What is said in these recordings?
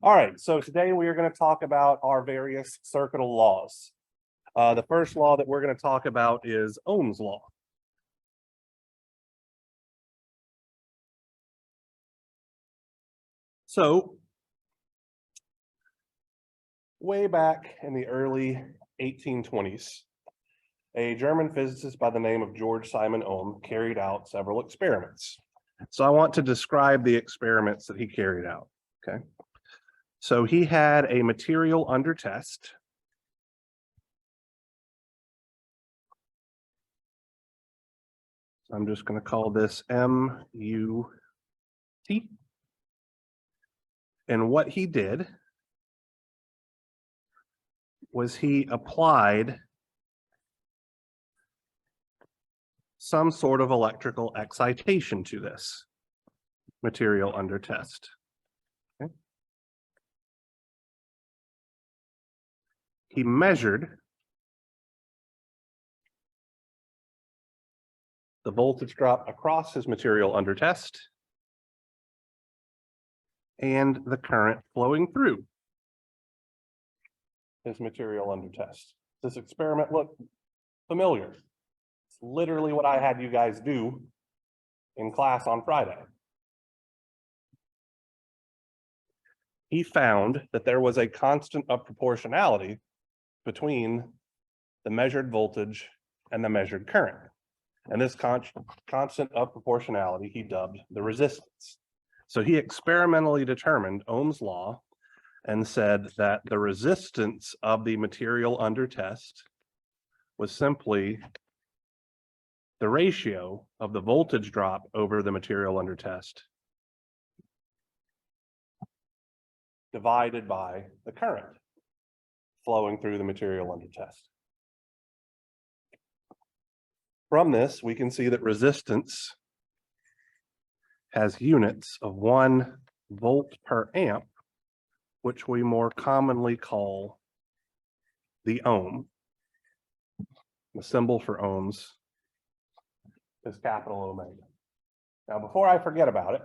All right, so today we are going to talk about our various circuital laws. The first law that we're going to talk about is Ohm's law. So, way back in the early 1820s, a German physicist by the name of George Simon Ohm carried out several experiments. So I want to describe the experiments that he carried out, okay? So he had a material under test. I'm just going to call this MUT. And what he did was he applied some sort of electrical excitation to this material under test. Okay. He measured the voltage drop across his material under test and the current flowing through his material under test. Does this experiment look familiar? It's literally what I had you guys do in class on Friday. He found that there was a constant of proportionality between the measured voltage and the measured current. And this constant of proportionality he dubbed the resistance. So he experimentally determined Ohm's law and said that the resistance of the material under test was simply the ratio of the voltage drop over the material under test divided by the current flowing through the material under test. From this, we can see that resistance has units of 1 volt per amp, which we more commonly call the ohm. The symbol for ohms is capital Omega. Now, before I forget about it,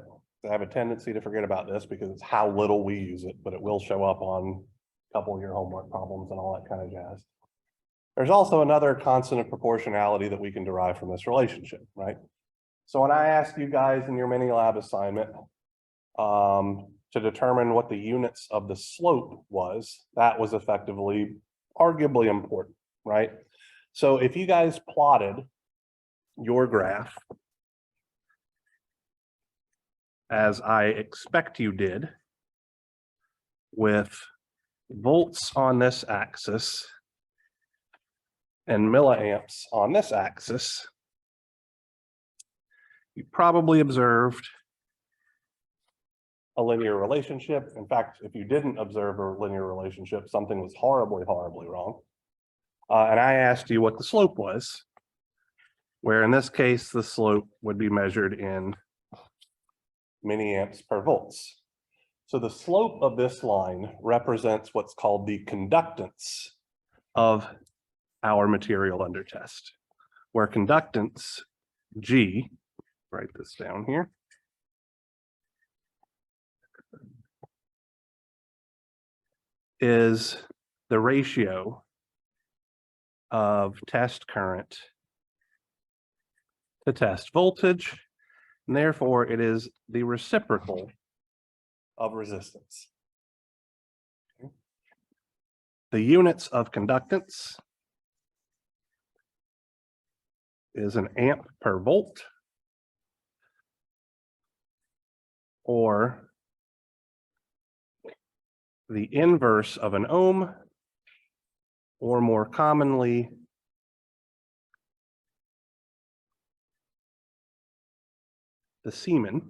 I have a tendency to forget about this because it's how little we use it, but it will show up on a couple of your homework problems and all that kind of jazz. There's also another constant of proportionality that we can derive from this relationship, right? So when I asked you guys in your mini lab assignment to determine what the units of the slope was, that was effectively arguably important, right? So if you guys plotted your graph as I expect you did, with volts on this axis and milliamps on this axis, you probably observed a linear relationship. In fact, if you didn't observe a linear relationship, something was horribly, horribly wrong. And I asked you what the slope was, where in this case, the slope would be measured in milliamps per volts. So the slope of this line represents what's called the conductance of our material under test, where conductance, G, write this down here, is the ratio of test current to test voltage, and therefore it is the reciprocal of resistance. Okay. The units of conductance is an amp per volt, or the inverse of an ohm, or more commonly, the Siemens,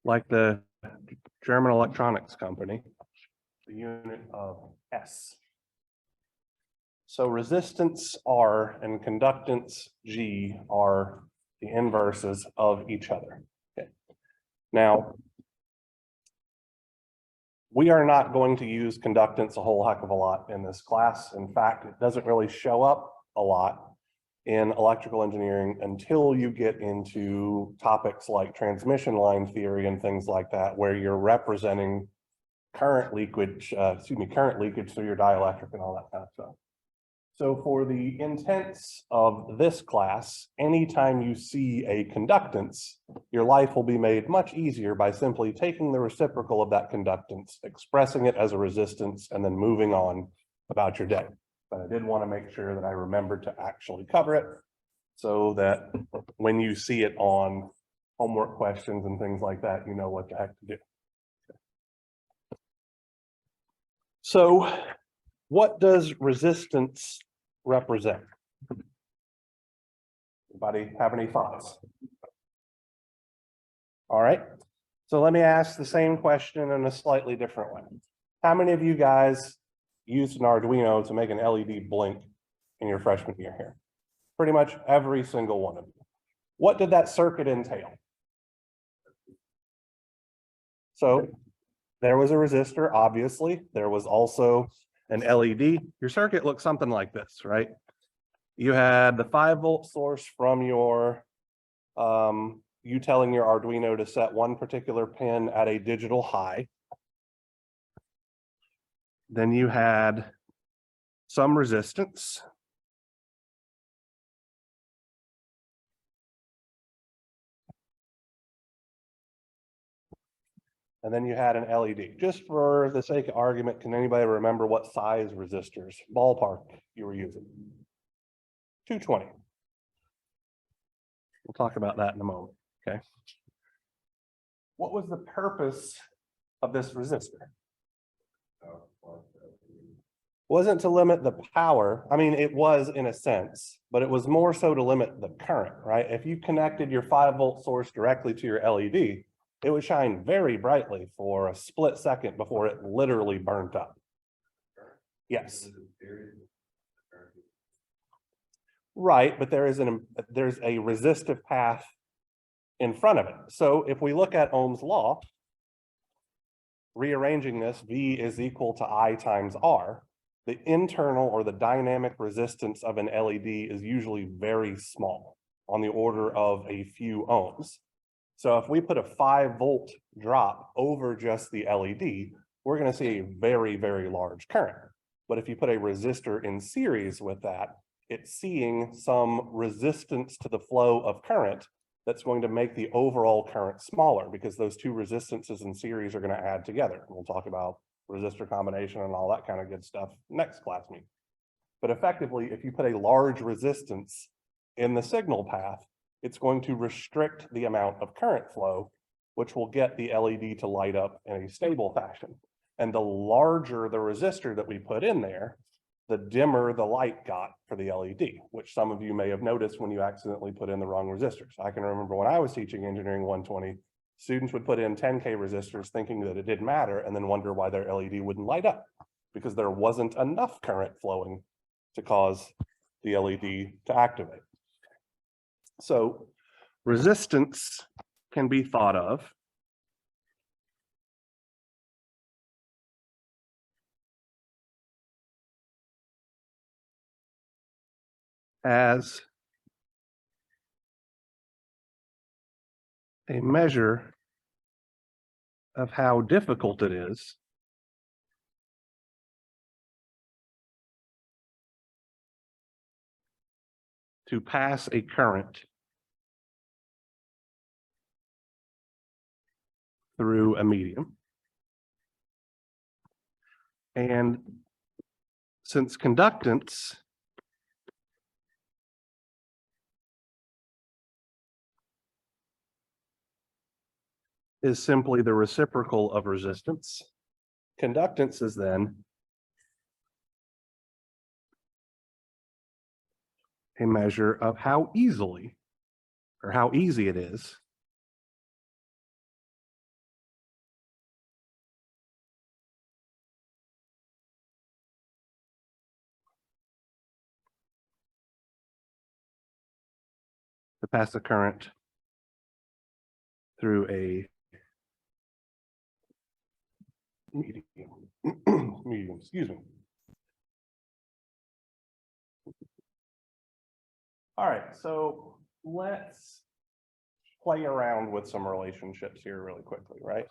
like the German electronics company, the unit of S. So resistance R and conductance G are the inverses of each other. Okay. Now, we are not going to use conductance a whole heck of a lot in this class. In fact, it doesn't really show up a lot in electrical engineering until you get into topics like transmission line theory and things like that, where you're representing current leakage, current leakage through your dielectric and all that kind of stuff. So for the intents of this class, anytime you see a conductance, your life will be made much easier by simply taking the reciprocal of that conductance, expressing it as a resistance, and then moving on about your day. But I did want to make sure that I remembered to actually cover it so that when you see it on homework questions and things like that, you know what the heck to do. So what does resistance represent? Anybody have any thoughts? All right, so let me ask the same question in a slightly different way. How many of you guys used an Arduino to make an LED blink in your freshman year here? Pretty much every single one of you. What did that circuit entail? So there was a resistor, obviously. There was also an LED. Your circuit looks something like this, right? You had the 5-volt source from your, you telling your Arduino to set one particular pin at a digital high. Then you had some resistance. And then you had an LED. Just for the sake of argument, can anybody remember what size resistors, ballpark, you were using? 220. We'll talk about that in a moment, okay? What was the purpose of this resistor? Wasn't to limit the power. I mean, it was in a sense, but it was more so to limit the current, right? If you connected your 5-volt source directly to your LED, it would shine very brightly for a split second before it literally burnt up. Yes. Right, but there's a resistive path in front of it. So if we look at Ohm's law, rearranging this, V is equal to I times R. The internal or the dynamic resistance of an LED is usually very small, on the order of a few ohms. So if we put a 5-volt drop over just the LED, we're going to see a very, very large current. But if you put a resistor in series with that, it's seeing some resistance to the flow of current that's going to make the overall current smaller, because those two resistances in series are going to add together. We'll talk about resistor combination and all that kind of good stuff next class meeting. But effectively, if you put a large resistance in the signal path, it's going to restrict the amount of current flow, which will get the LED to light up in a stable fashion. And the larger the resistor that we put in there, the dimmer the light got for the LED, which some of you may have noticed when you accidentally put in the wrong resistors. I can remember when I was teaching engineering 120, students would put in 10K resistors thinking that it didn't matter, and then wonder why their LED wouldn't light up, because there wasn't enough current flowing to cause the LED to activate. So resistance can be thought of as a measure of how difficult it is to pass a current through a medium. And since conductance is simply the reciprocal of resistance, conductance is then a measure of how easily or how easy it is to pass a current through a medium, excuse me. All right, so let's play around with some relationships here really quickly, right?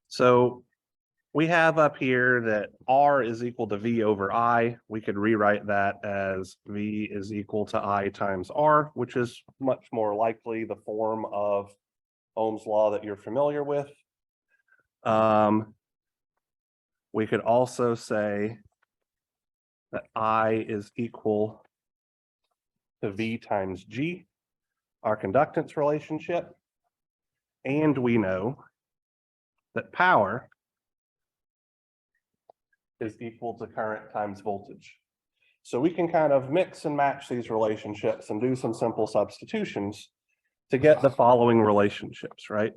So We have up here that R is equal to V over I. We could rewrite that as V is equal to I times R, which is much more likely the form of Ohm's law that you're familiar with. We could also say that I is equal to V times G, our conductance relationship. And we know that power is equal to current times voltage. So we can kind of mix and match these relationships and do some simple substitutions to get the following relationships, right?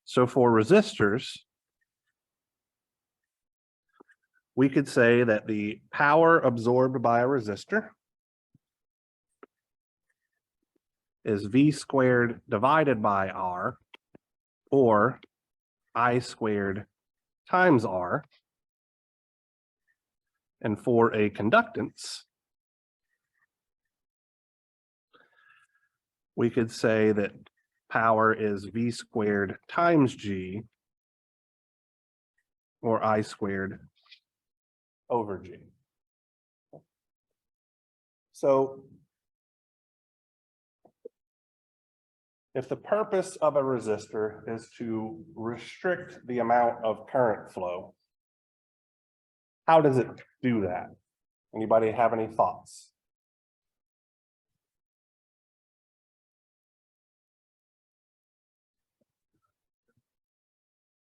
So for resistors, we could say that the power absorbed by a resistor is V squared divided by R, or I squared times R. And for a conductance, we could say that power is V squared times G, or I squared over G. So if the purpose of a resistor is to restrict the amount of current flow, how does it do that? Anybody have any thoughts?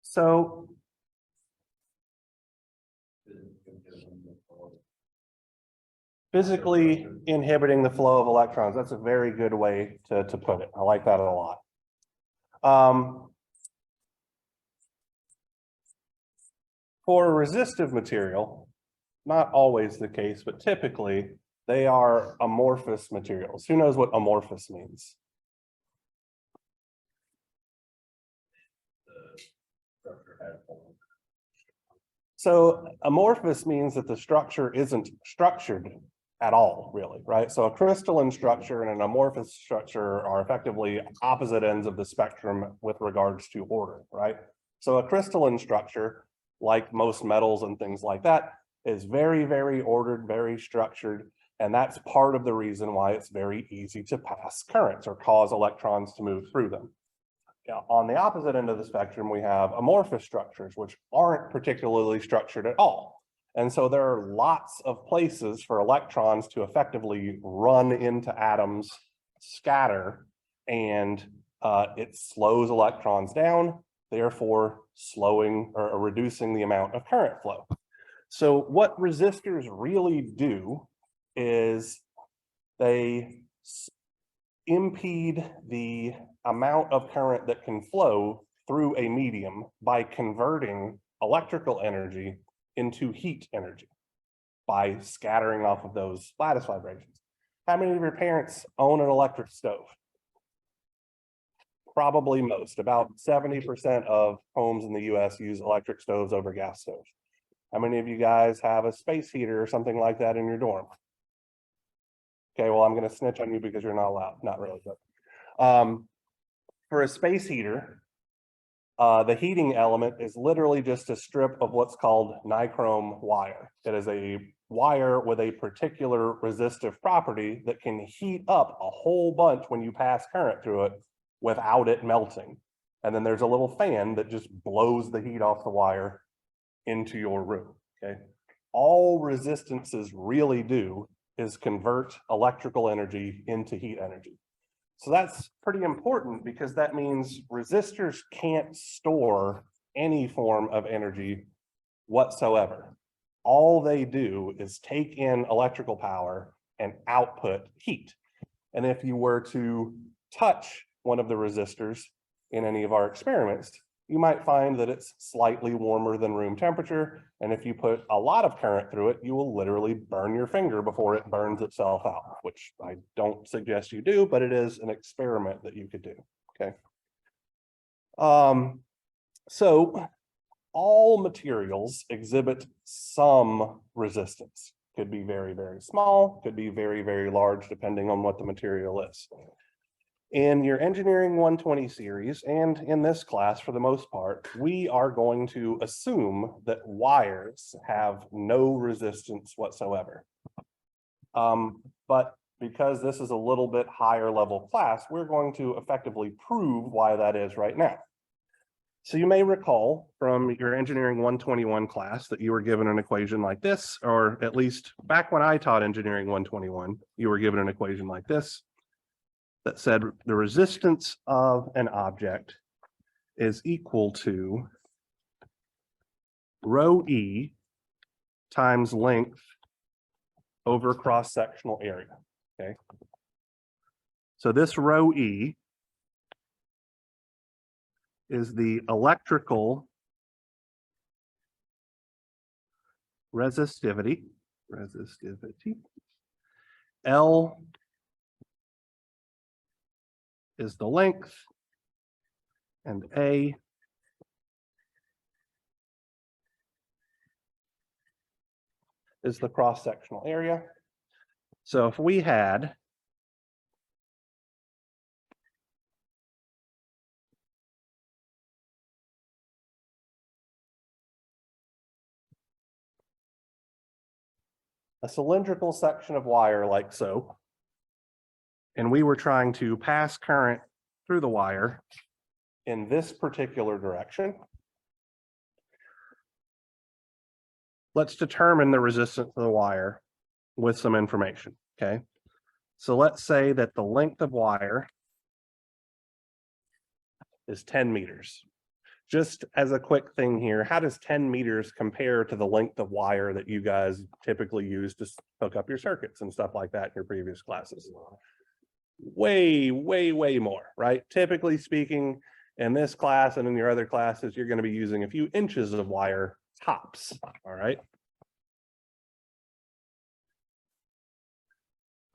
So physically inhibiting the flow of electrons, that's a very good way to put it. I like that a lot. For a resistive material, not always the case, but typically they are amorphous materials. Who knows what amorphous means? So amorphous means that the structure isn't structured at all, really, right? So a crystalline structure and an amorphous structure are effectively opposite ends of the spectrum with regards to order, right? So a crystalline structure, like most metals and things like that, is very, very ordered, very structured, and that's part of the reason why it's very easy to pass currents or cause electrons to move through them. On the opposite end of the spectrum, we have amorphous structures, which aren't particularly structured at all. And so there are lots of places for electrons to effectively run into atoms, scatter, and it slows electrons down, therefore slowing or reducing the amount of current flow. So what resistors really do is they impede the amount of current that can flow through a medium by converting electrical energy into heat energy by scattering off of those lattice vibrations. How many of your parents own an electric stove? Probably most. About 70% of homes in the US use electric stoves over gas stoves. How many of you guys have a space heater or something like that in your dorm? Okay, well, I'm going to snitch on you because you're not allowed. Not really, but for a space heater, the heating element is literally just a strip of what's called nichrome wire. It is a wire with a particular resistive property that can heat up a whole bunch when you pass current through it without it melting. And then there's a little fan that just blows the heat off the wire into your room, okay? All resistances really do is convert electrical energy into heat energy. So that's pretty important because that means resistors can't store any form of energy whatsoever. All they do is take in electrical power and output heat. And if you were to touch one of the resistors in any of our experiments, you might find that it's slightly warmer than room temperature. And if you put a lot of current through it, you will literally burn your finger before it burns itself out, which I don't suggest you do, but it is an experiment that you could do, okay? So all materials exhibit some resistance. Could be very, very small, could be very, very large, depending on what the material is. In your engineering 120 series and in this class, for the most part, we are going to assume that wires have no resistance whatsoever. But because this is a little bit higher level class, we're going to effectively prove why that is right now. So you may recall from your engineering 121 class that you were given an equation like this, or at least back when I taught engineering 121, you were given an equation like this that said the resistance of an object is equal to rho E times length over cross-sectional area, okay? So this rho E is the electrical resistivity. L is the length, and A is the cross-sectional area. So if we had a cylindrical section of wire like so, and we were trying to pass current through the wire in this particular direction, let's determine the resistance of the wire with some information, okay? So let's say that the length of wire is 10 meters. Just as a quick thing here, how does 10 meters compare to the length of wire that you guys typically use to hook up your circuits and stuff like that in your previous classes? Way, way, way more, right? Typically speaking, in this class and in your other classes, you're going to be using a few inches of wire tops, all right?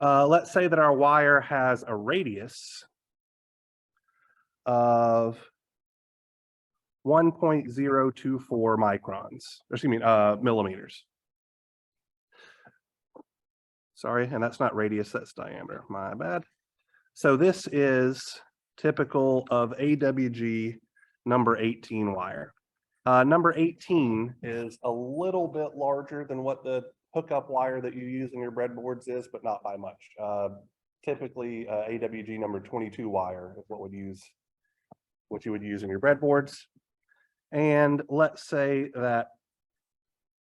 Let's say that our wire has a radius of 1.024 microns, millimeters. Sorry, and that's not radius, that's diameter, my bad. So this is typical of AWG number 18 wire. Number 18 is a little bit larger than what the hookup wire that you use in your breadboards is, but not by much. Typically, AWG number 22 wire is what you would use in your breadboards. And let's say that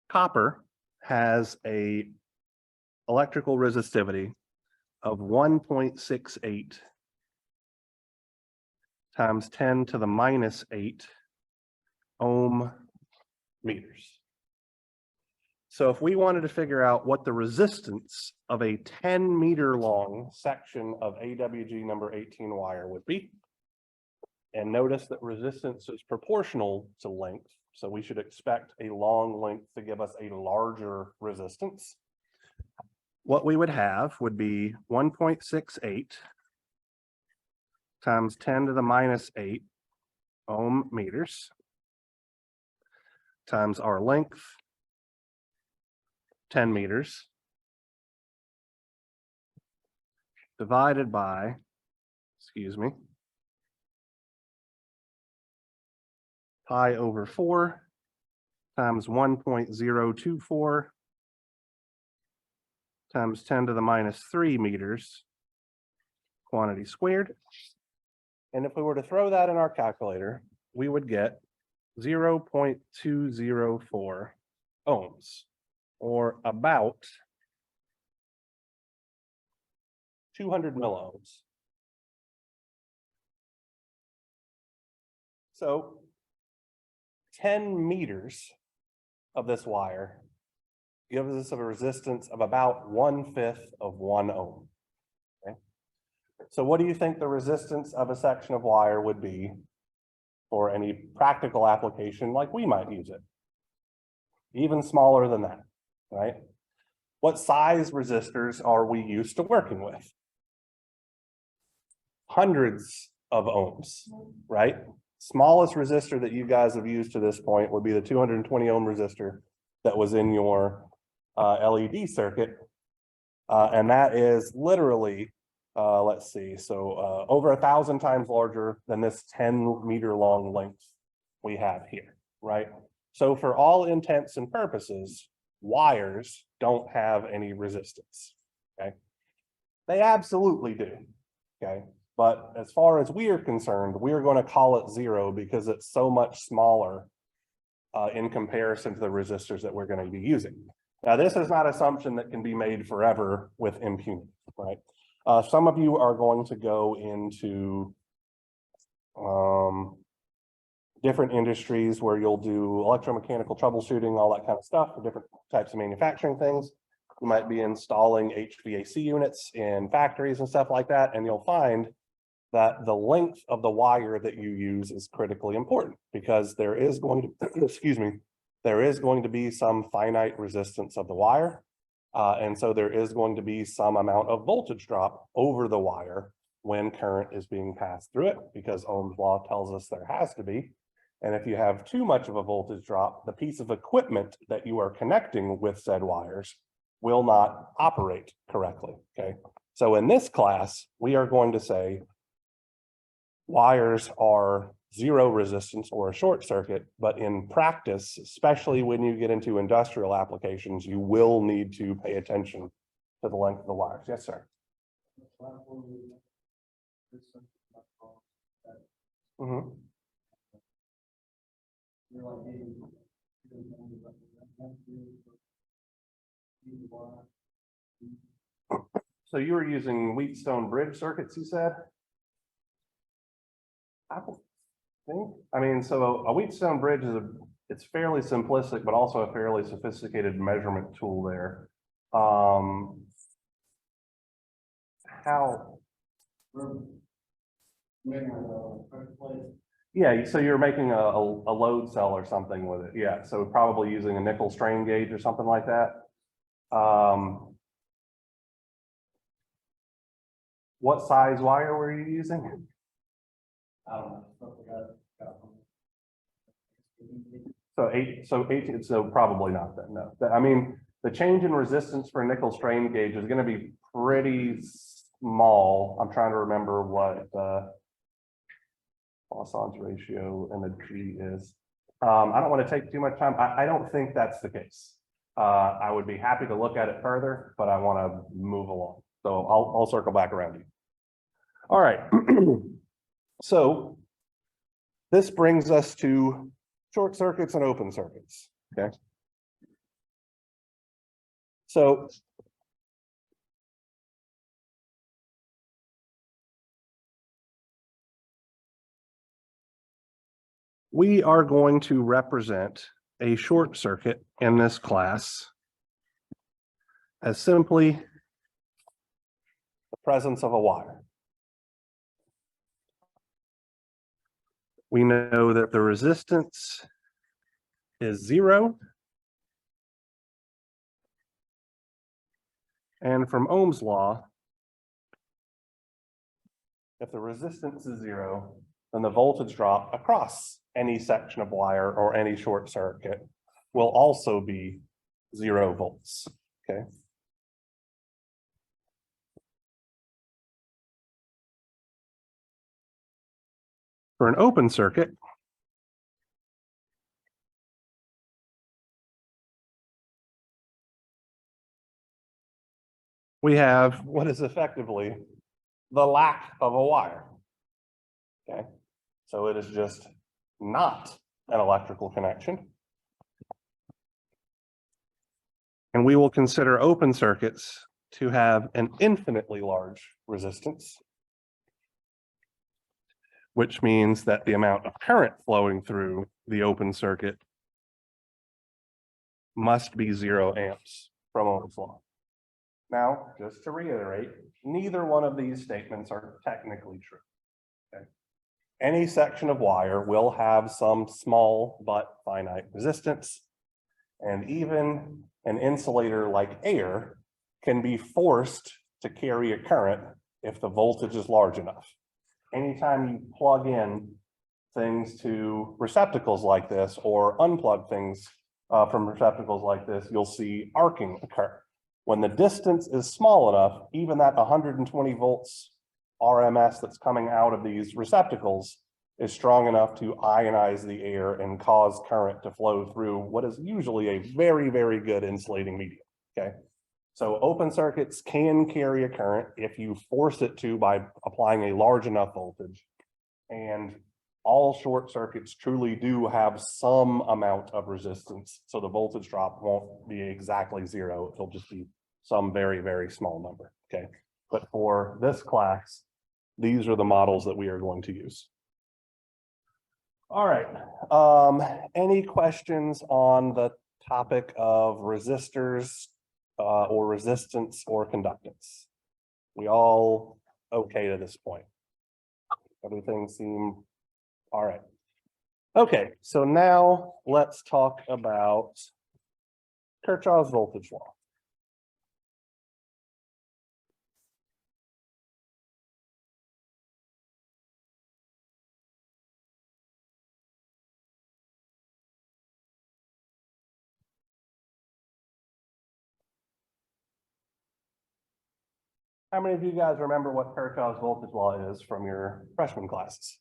copper has a electrical resistivity of 1.68 times 10 to the minus 8 ohm meters. So if we wanted to figure out what the resistance of a 10-meter long section of AWG number 18 wire would be, and notice that resistance is proportional to length, so we should expect a long length to give us a larger resistance. What we would have would be 1.68 times 10 to the minus 8 ohm meters times our length, 10 meters, divided by, pi over 4 times 1.024 times 10 to the minus 3 meters, quantity squared. And if we were to throw that in our calculator, we would get 0.204 ohms, or about 200 milliohms. So 10 meters of this wire gives us a resistance of about 1/5 of 1 ohm. Okay? So what do you think the resistance of a section of wire would be for any practical application like we might use it? Even smaller than that, right? What size resistors are we used to working with? Hundreds of ohms, right? Smallest resistor that you guys have used to this point would be the 220 ohm resistor that was in your LED circuit. And that is literally let's see, so over 1,000 times larger than this 10-meter long length we have here, right? So for all intents and purposes, wires don't have any resistance, okay? They absolutely do, okay? But as far as we are concerned, we are going to call it 0 because it's so much smaller in comparison to the resistors that we're going to be using. Now, this is not an assumption that can be made forever with impunity, right? Some of you are going to go into different industries where you'll do electromechanical troubleshooting, all that kind of stuff, for different types of manufacturing things. You might be installing HVAC units in factories and stuff like that, and you'll find that the length of the wire that you use is critically important because there is going to, excuse me, there is going to be some finite resistance of the wire. And so there is going to be some amount of voltage drop over the wire when current is being passed through it, because Ohm's law tells us there has to be. And if you have too much of a voltage drop, the piece of equipment that you are connecting with said wires will not operate correctly, okay? So in this class, we are going to say wires are 0 resistance or a short circuit, but in practice, especially when you get into industrial applications, you will need to pay attention to the length of the wires. Yes, sir. Mm-hmm. So you were using Wheatstone bridge circuits, you said? I think, I mean, so a Wheatstone bridge is it's fairly simplistic, but also a fairly sophisticated measurement tool there. Yeah, so you're making a load cell or something with it. Yeah, so probably using a nickel strain gauge or something like that. What size wire were you using? So 18, so probably not then, no. I mean, the change in resistance for a nickel strain gauge is going to be pretty small. I'm trying to remember what Poisson's ratio and the G is. I don't want to take too much time. I don't think that's the case. I would be happy to look at it further, but I want to move along. So I'll circle back around you. All right. So this brings us to short circuits and open circuits. Okay. So we are going to represent a short circuit in this class as simply the presence of a wire. We know that the resistance is 0. And from Ohm's law, if the resistance is 0, then the voltage drop across any section of wire or any short circuit will also be 0 volts, okay? For an open circuit, we have what is effectively the lack of a wire, okay? So it is just not an electrical connection. And we will consider open circuits to have an infinitely large resistance, which means that the amount of current flowing through the open circuit must be 0 amps from Ohm's law. Now, just to reiterate, neither one of these statements are technically true. Okay? Any section of wire will have some small but finite resistance, and even an insulator like air can be forced to carry a current if the voltage is large enough. Anytime you plug in things to receptacles like this or unplug things from receptacles like this, you'll see arcing occur. When the distance is small enough, even that 120 volts RMS that's coming out of these receptacles is strong enough to ionize the air and cause current to flow through what is usually a very, very good insulating medium, okay? So open circuits can carry a current if you force it to by applying a large enough voltage. And all short circuits truly do have some amount of resistance. So the voltage drop won't be exactly zero. It'll just be some very, very small number, okay? But for this class, these are the models that we are going to use. All right, any questions on the topic of resistors or resistance or conductance? We all okay to this point? Everything seem all right. Okay, so now let's talk about Kirchhoff's voltage law. How many of you guys remember what Kirchhoff's voltage law is from your freshman classes?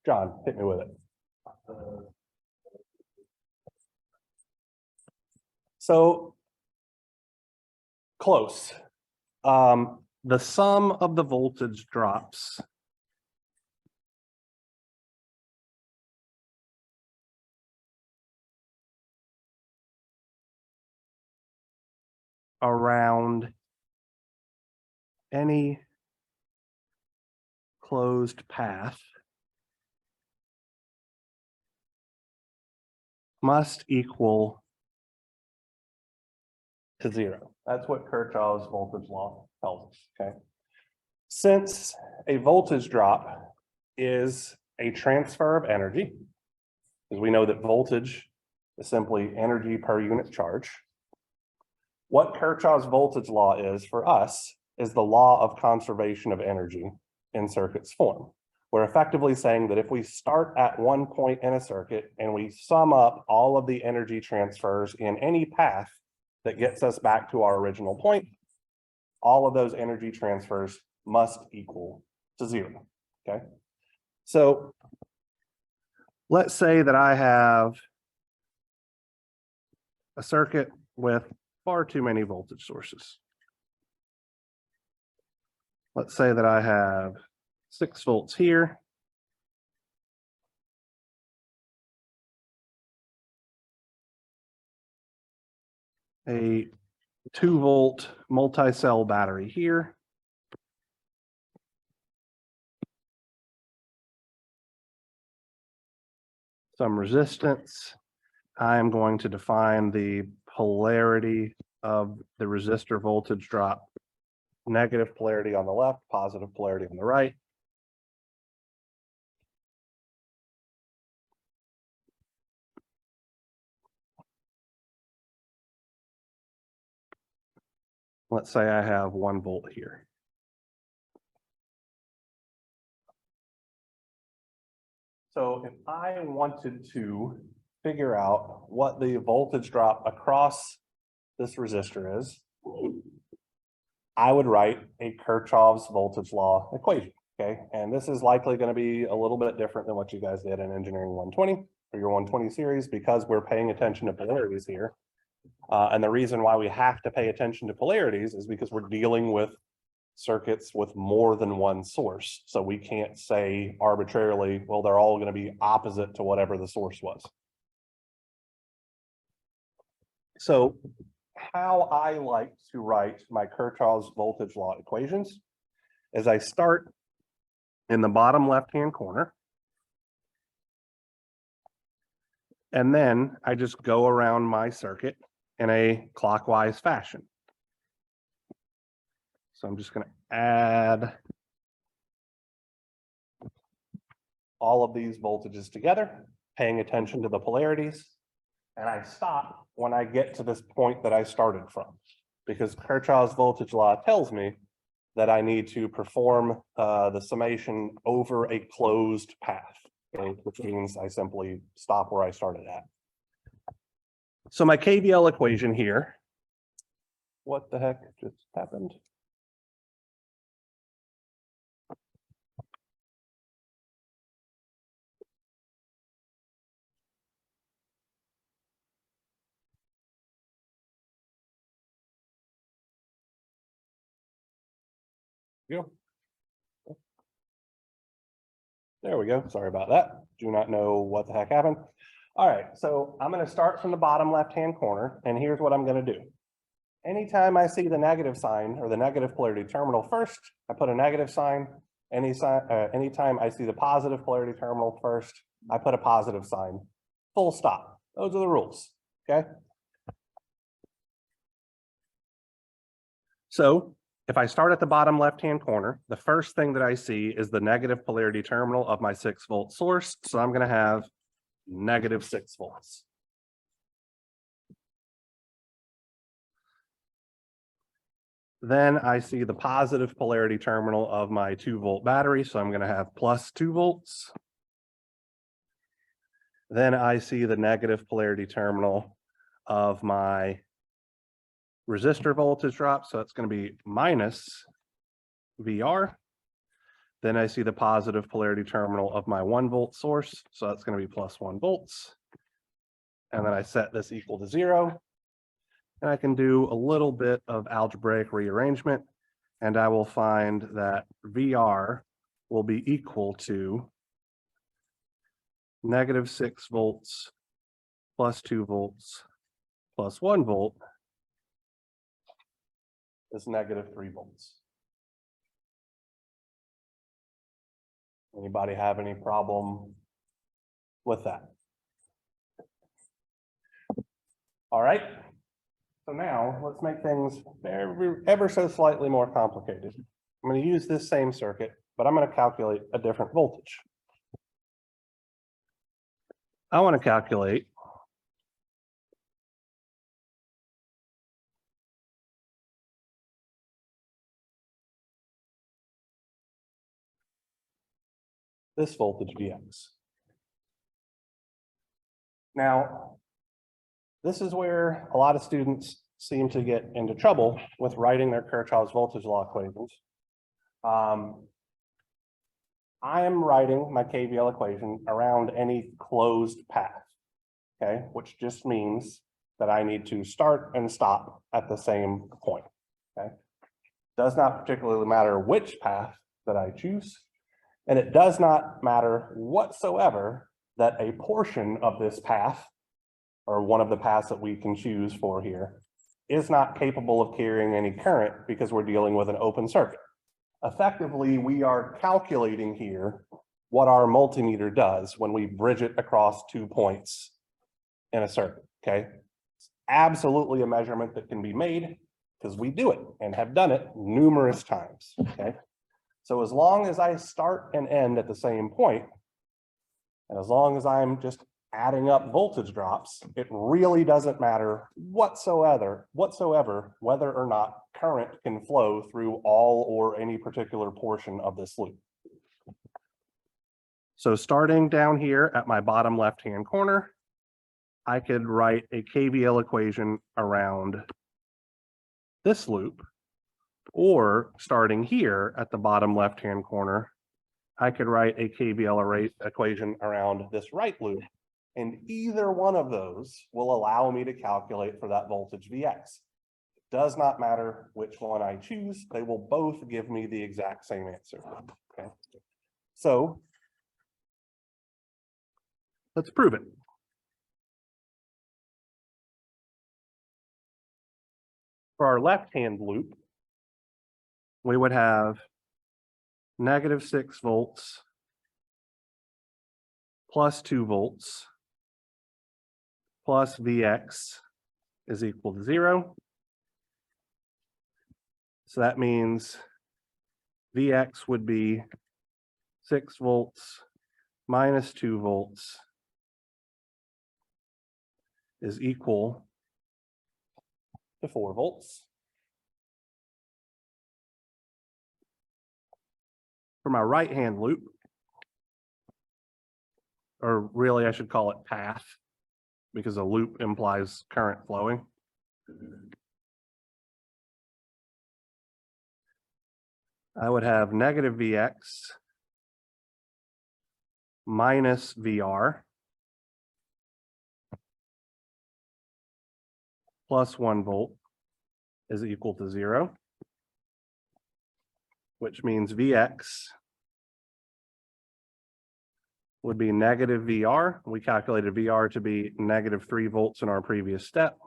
John, hit me with it. So close. The sum of the voltage drops around any closed path must equal to zero. That's what Kirchhoff's voltage law tells us, okay? Since a voltage drop is a transfer of energy, because we know that voltage is simply energy per unit charge, what Kirchhoff's voltage law is for us is the law of conservation of energy in circuits form. We're effectively saying that if we start at one point in a circuit and we sum up all of the energy transfers in any path that gets us back to our original point, all of those energy transfers must equal to zero, okay? So let's say that I have a circuit with far too many voltage sources. Let's say that I have 6 volts here. A 2-volt multi-cell battery here. Some resistance. I'm going to define the polarity of the resistor voltage drop. Negative polarity on the left, positive polarity on the right. Let's say I have 1 volt here. So if I wanted to figure out what the voltage drop across this resistor is, I would write a Kirchhoff's voltage law equation, okay? And this is likely going to be a little bit different than what you guys did in Engineering 120 or your 120 series because we're paying attention to polarities here. And the reason why we have to pay attention to polarities is because we're dealing with circuits with more than one source. So we can't say arbitrarily, well, they're all going to be opposite to whatever the source was. So how I like to write my Kirchhoff's voltage law equations is I start in the bottom left-hand corner. And then I just go around my circuit in a clockwise fashion. So I'm just going to add all of these voltages together, paying attention to the polarities. And I stop when I get to this point that I started from, because Kirchhoff's voltage law tells me that I need to perform the summation over a closed path, okay, which means I simply stop where I started at. So my KVL equation here What the heck just happened? Go. There we go. Sorry about that. Do not know what the heck happened. All right, so I'm going to start from the bottom left-hand corner, and here's what I'm going to do. Anytime I see the negative sign or the negative polarity terminal first, I put a negative sign. Anytime I see the positive polarity terminal first, I put a positive sign. Full stop. Those are the rules. Okay. So if I start at the bottom left-hand corner, the first thing that I see is the negative polarity terminal of my 6-volt source. So I'm going to have negative 6 volts. Then I see the positive polarity terminal of my 2-volt battery. So I'm going to have plus 2 volts. Then I see the negative polarity terminal of my resistor voltage drop. So it's going to be minus VR. Then I see the positive polarity terminal of my 1-volt source. So that's going to be plus 1 volts. And then I set this equal to 0. And I can do a little bit of algebraic rearrangement, and I will find that VR will be equal to negative 6 volts plus 2 volts plus 1 volt is negative 3 volts. Anybody have any problem with that? All right. So now let's make things ever so slightly more complicated. I'm going to use this same circuit, but I'm going to calculate a different voltage. I want to calculate this voltage Vx. Now, this is where a lot of students seem to get into trouble with writing their Kirchhoff's voltage law equations. I am writing my KVL equation around any closed path, okay, which just means that I need to start and stop at the same point, okay? Does not particularly matter which path that I choose, and it does not matter whatsoever that a portion of this path, or one of the paths that we can choose for here, is not capable of carrying any current because we're dealing with an open circuit. Effectively, we are calculating here what our multimeter does when we bridge it across 2 points in a circuit, okay? It's absolutely a measurement that can be made because we do it and have done it numerous times, okay? So as long as I start and end at the same point, and as long as I'm just adding up voltage drops, it really doesn't matter whatsoever whether or not current can flow through all or any particular portion of this loop. So starting down here at my bottom left-hand corner, I could write a KVL equation around this loop, or starting here at the bottom left-hand corner, I could write a KVL equation around this right loop. And either one of those will allow me to calculate for that voltage Vx. It does not matter which one I choose. They will both give me the exact same answer. Okay. So let's prove it. For our left-hand loop, we would have negative 6 volts plus 2 volts plus Vx is equal to 0. So that means Vx would be 6 volts minus 2 volts is equal to 4 volts. For my right-hand loop, or really I should call it path, because a loop implies current flowing. I would have negative Vx minus Vr plus 1 volt is equal to 0, which means Vx would be negative Vr. We calculated Vr to be negative 3 volts in our previous step.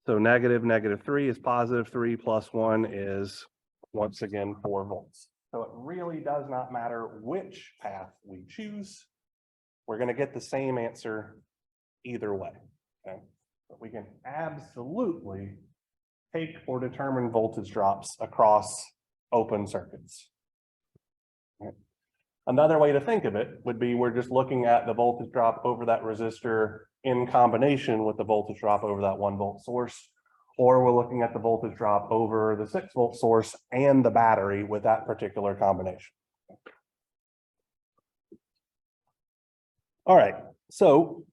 So negative 3 is positive 3 plus 1 is once again 4 volts. So it really does not matter which path we choose. We're going to get the same answer either way. Okay? But we can absolutely take or determine voltage drops across open circuits. Okay. Another way to think of it would be we're just looking at the voltage drop over that resistor in combination with the voltage drop over that 1 volt source, or we're looking at the voltage drop over the 6 volt source and the battery with that particular combination. All right, so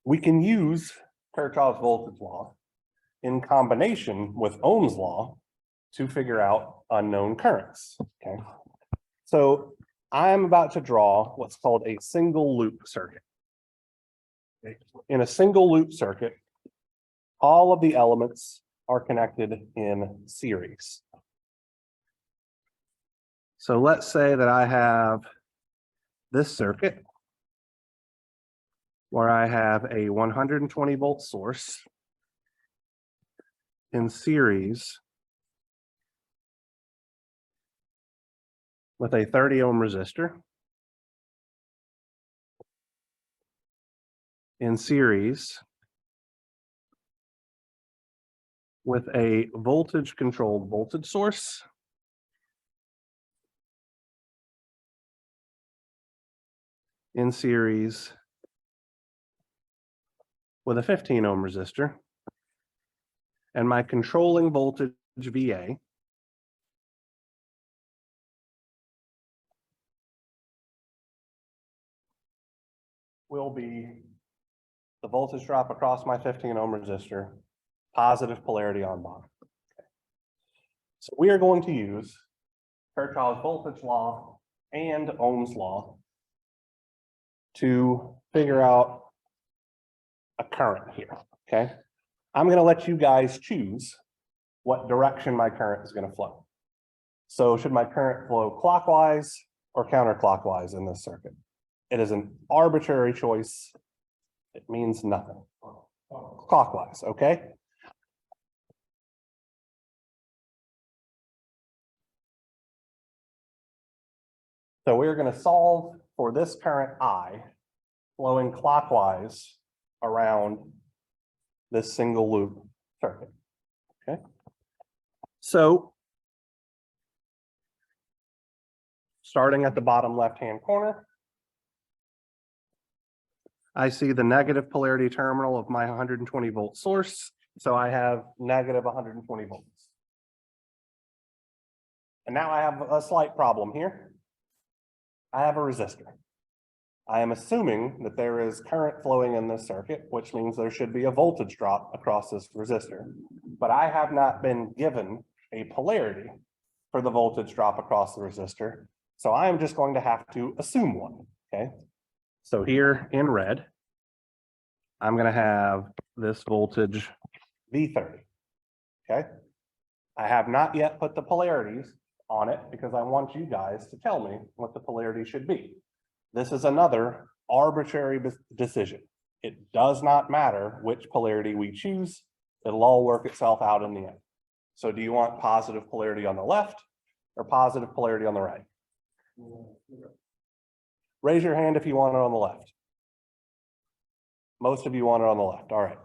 we can use Kirchhoff's voltage law in combination with Ohm's law to figure out unknown currents. Okay, so I'm about to draw what's called a single loop circuit. In a single loop circuit, all of the elements are connected in series. So let's say that I have this circuit where I have a 120 volt source in series with a 30 ohm resistor in series with a voltage controlled voltage source in series with a 15 ohm resistor, and my controlling voltage VA will be the voltage drop across my 15 ohm resistor, positive polarity on bottom. Okay. So we are going to use Kirchhoff's voltage law and Ohm's law to figure out a current here, okay? I'm gonna let you guys choose what direction my current is gonna flow. So should my current flow clockwise or counterclockwise in this circuit? It is an arbitrary choice. It means nothing. Clockwise, okay? So we're going to solve for this current I flowing clockwise around this single loop circuit. Okay. So starting at the bottom left-hand corner, I see the negative polarity terminal of my 120 volt source. So I have negative 120 volts. And now I have a slight problem here. I have a resistor. I am assuming that there is current flowing in this circuit, which means there should be a voltage drop across this resistor. But I have not been given a polarity for the voltage drop across the resistor. So I am just going to have to assume one, okay? So here in red, I'm going to have this voltage V30, okay? I have not yet put the polarities on it because I want you guys to tell me what the polarity should be. This is another arbitrary decision. It does not matter which polarity we choose. It'll all work itself out in the end. So do you want positive polarity on the left or positive polarity on the right? Raise your hand if you want it on the left. Most of you want it on the left. All right.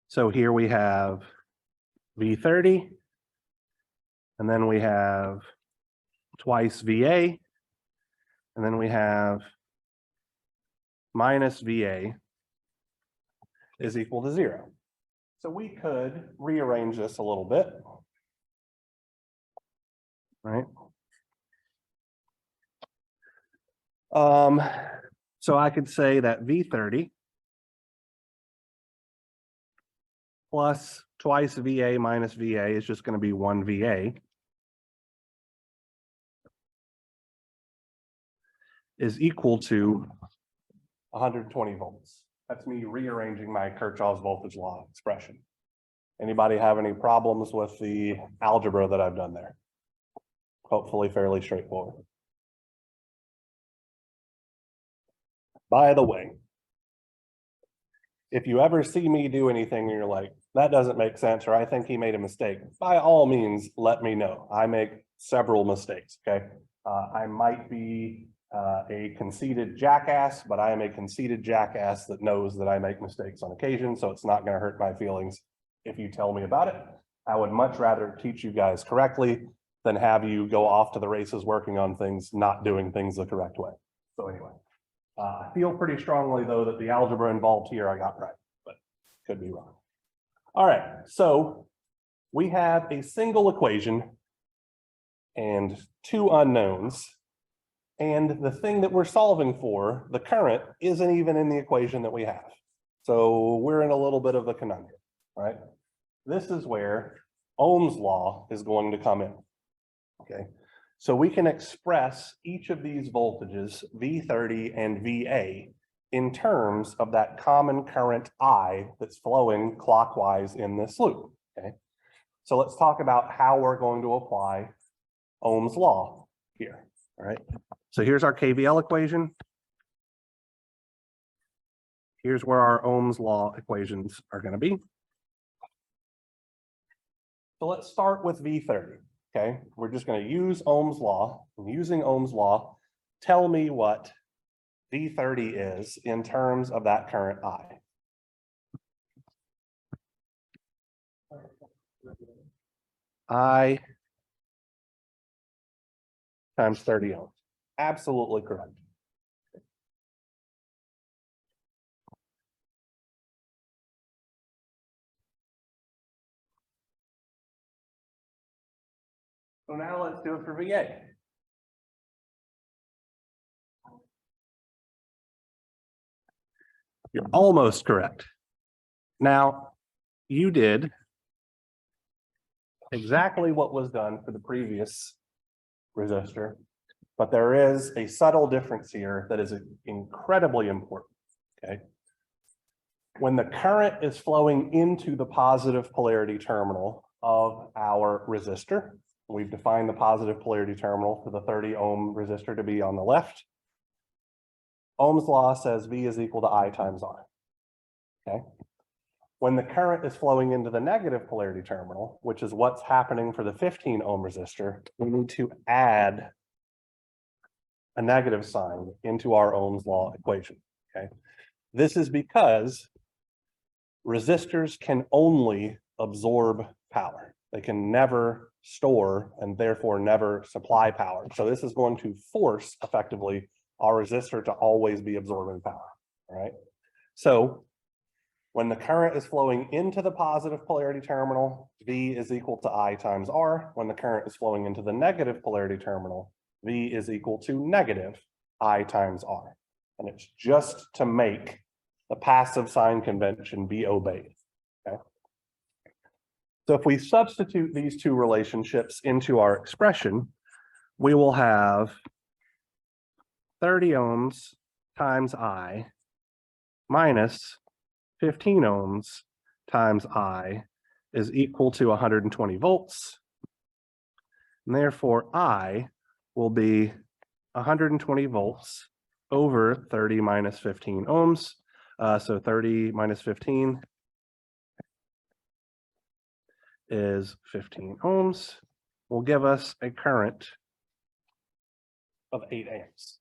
So here we have V30, and then we have twice VA, and then we have minus VA is equal to 0. So we could rearrange this a little bit, right? So I could say that V30 plus twice VA minus VA is just going to be 1 VA is equal to 120 volts. That's me rearranging my Kirchhoff's voltage law expression. Anybody have any problems with the algebra that I've done there? Hopefully fairly straightforward. By the way, if you ever see me do anything and you're like, that doesn't make sense, or I think he made a mistake, by all means, let me know. I make several mistakes, okay? I might be a conceited jackass, but I am a conceited jackass that knows that I make mistakes on occasion, so it's not gonna hurt my feelings if you tell me about it. I would much rather teach you guys correctly than have you go off to the races working on things, not doing things the correct way. So anyway. I feel pretty strongly, though, that the algebra involved here I got right, but could be wrong. All right, so we have a single equation and two unknowns. And the thing that we're solving for, the current, isn't even in the equation that we have. So we're in a little bit of a conundrum, right? This is where Ohm's law is going to come in, okay? So we can express each of these voltages, V30 and VA, in terms of that common current I that's flowing clockwise in this loop, okay? So let's talk about how we're going to apply Ohm's law here, all right? So here's our KVL equation. Here's where our Ohm's law equations are going to be. So let's start with V30. Okay, we're just going to use Ohm's law. And using Ohm's law, tell me what V30 is in terms of that current I. I times 30 ohms. Absolutely correct. So now let's do it for VA. You're almost correct. Now, you did exactly what was done for the previous resistor, but there is a subtle difference here that is incredibly important, okay? When the current is flowing into the positive polarity terminal of our resistor, we've defined the positive polarity terminal for the 30 ohm resistor to be on the left. Ohm's law says V is equal to I times R, okay? When the current is flowing into the negative polarity terminal, which is what's happening for the 15 ohm resistor, we need to add a negative sign into our Ohm's law equation, okay? This is because resistors can only absorb power. They can never store and therefore never supply power. So this is going to force effectively our resistor to always be absorbing power, all right? So when the current is flowing into the positive polarity terminal, V is equal to I times R. When the current is flowing into the negative polarity terminal, V is equal to negative I times R. And it's just to make the passive sign convention be obeyed, okay? So if we substitute these two relationships into our expression, we will have 30 ohms times I minus 15 ohms times I is equal to 120 volts. And therefore, I will be 120 volts over 30 minus 15 ohms. So 30 minus 15 is 15 ohms, will give us a current of 8 amps.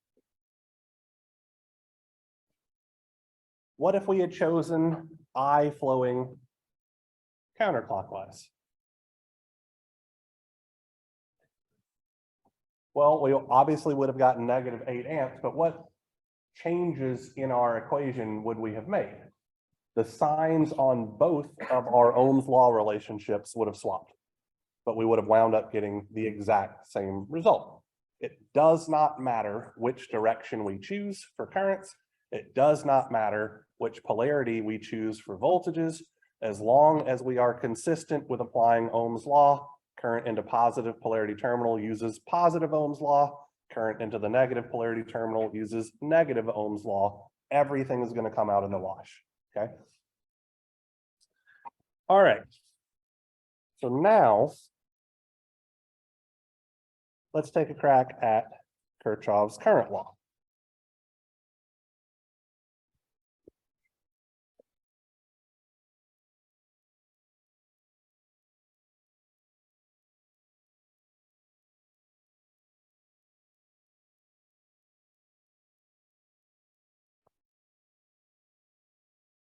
What if we had chosen I flowing counterclockwise? Well, we obviously would have gotten negative 8 amps, but what changes in our equation would we have made? The signs on both of our Ohm's law relationships would have swapped, but we would have wound up getting the exact same result. It does not matter which direction we choose for currents. It does not matter which polarity we choose for voltages, as long as we are consistent with applying Ohm's law. Current into positive polarity terminal uses positive Ohm's law. Current into the negative polarity terminal uses negative Ohm's law. Everything is going to come out in the wash. Okay. All right. So now let's take a crack at Kirchhoff's current law.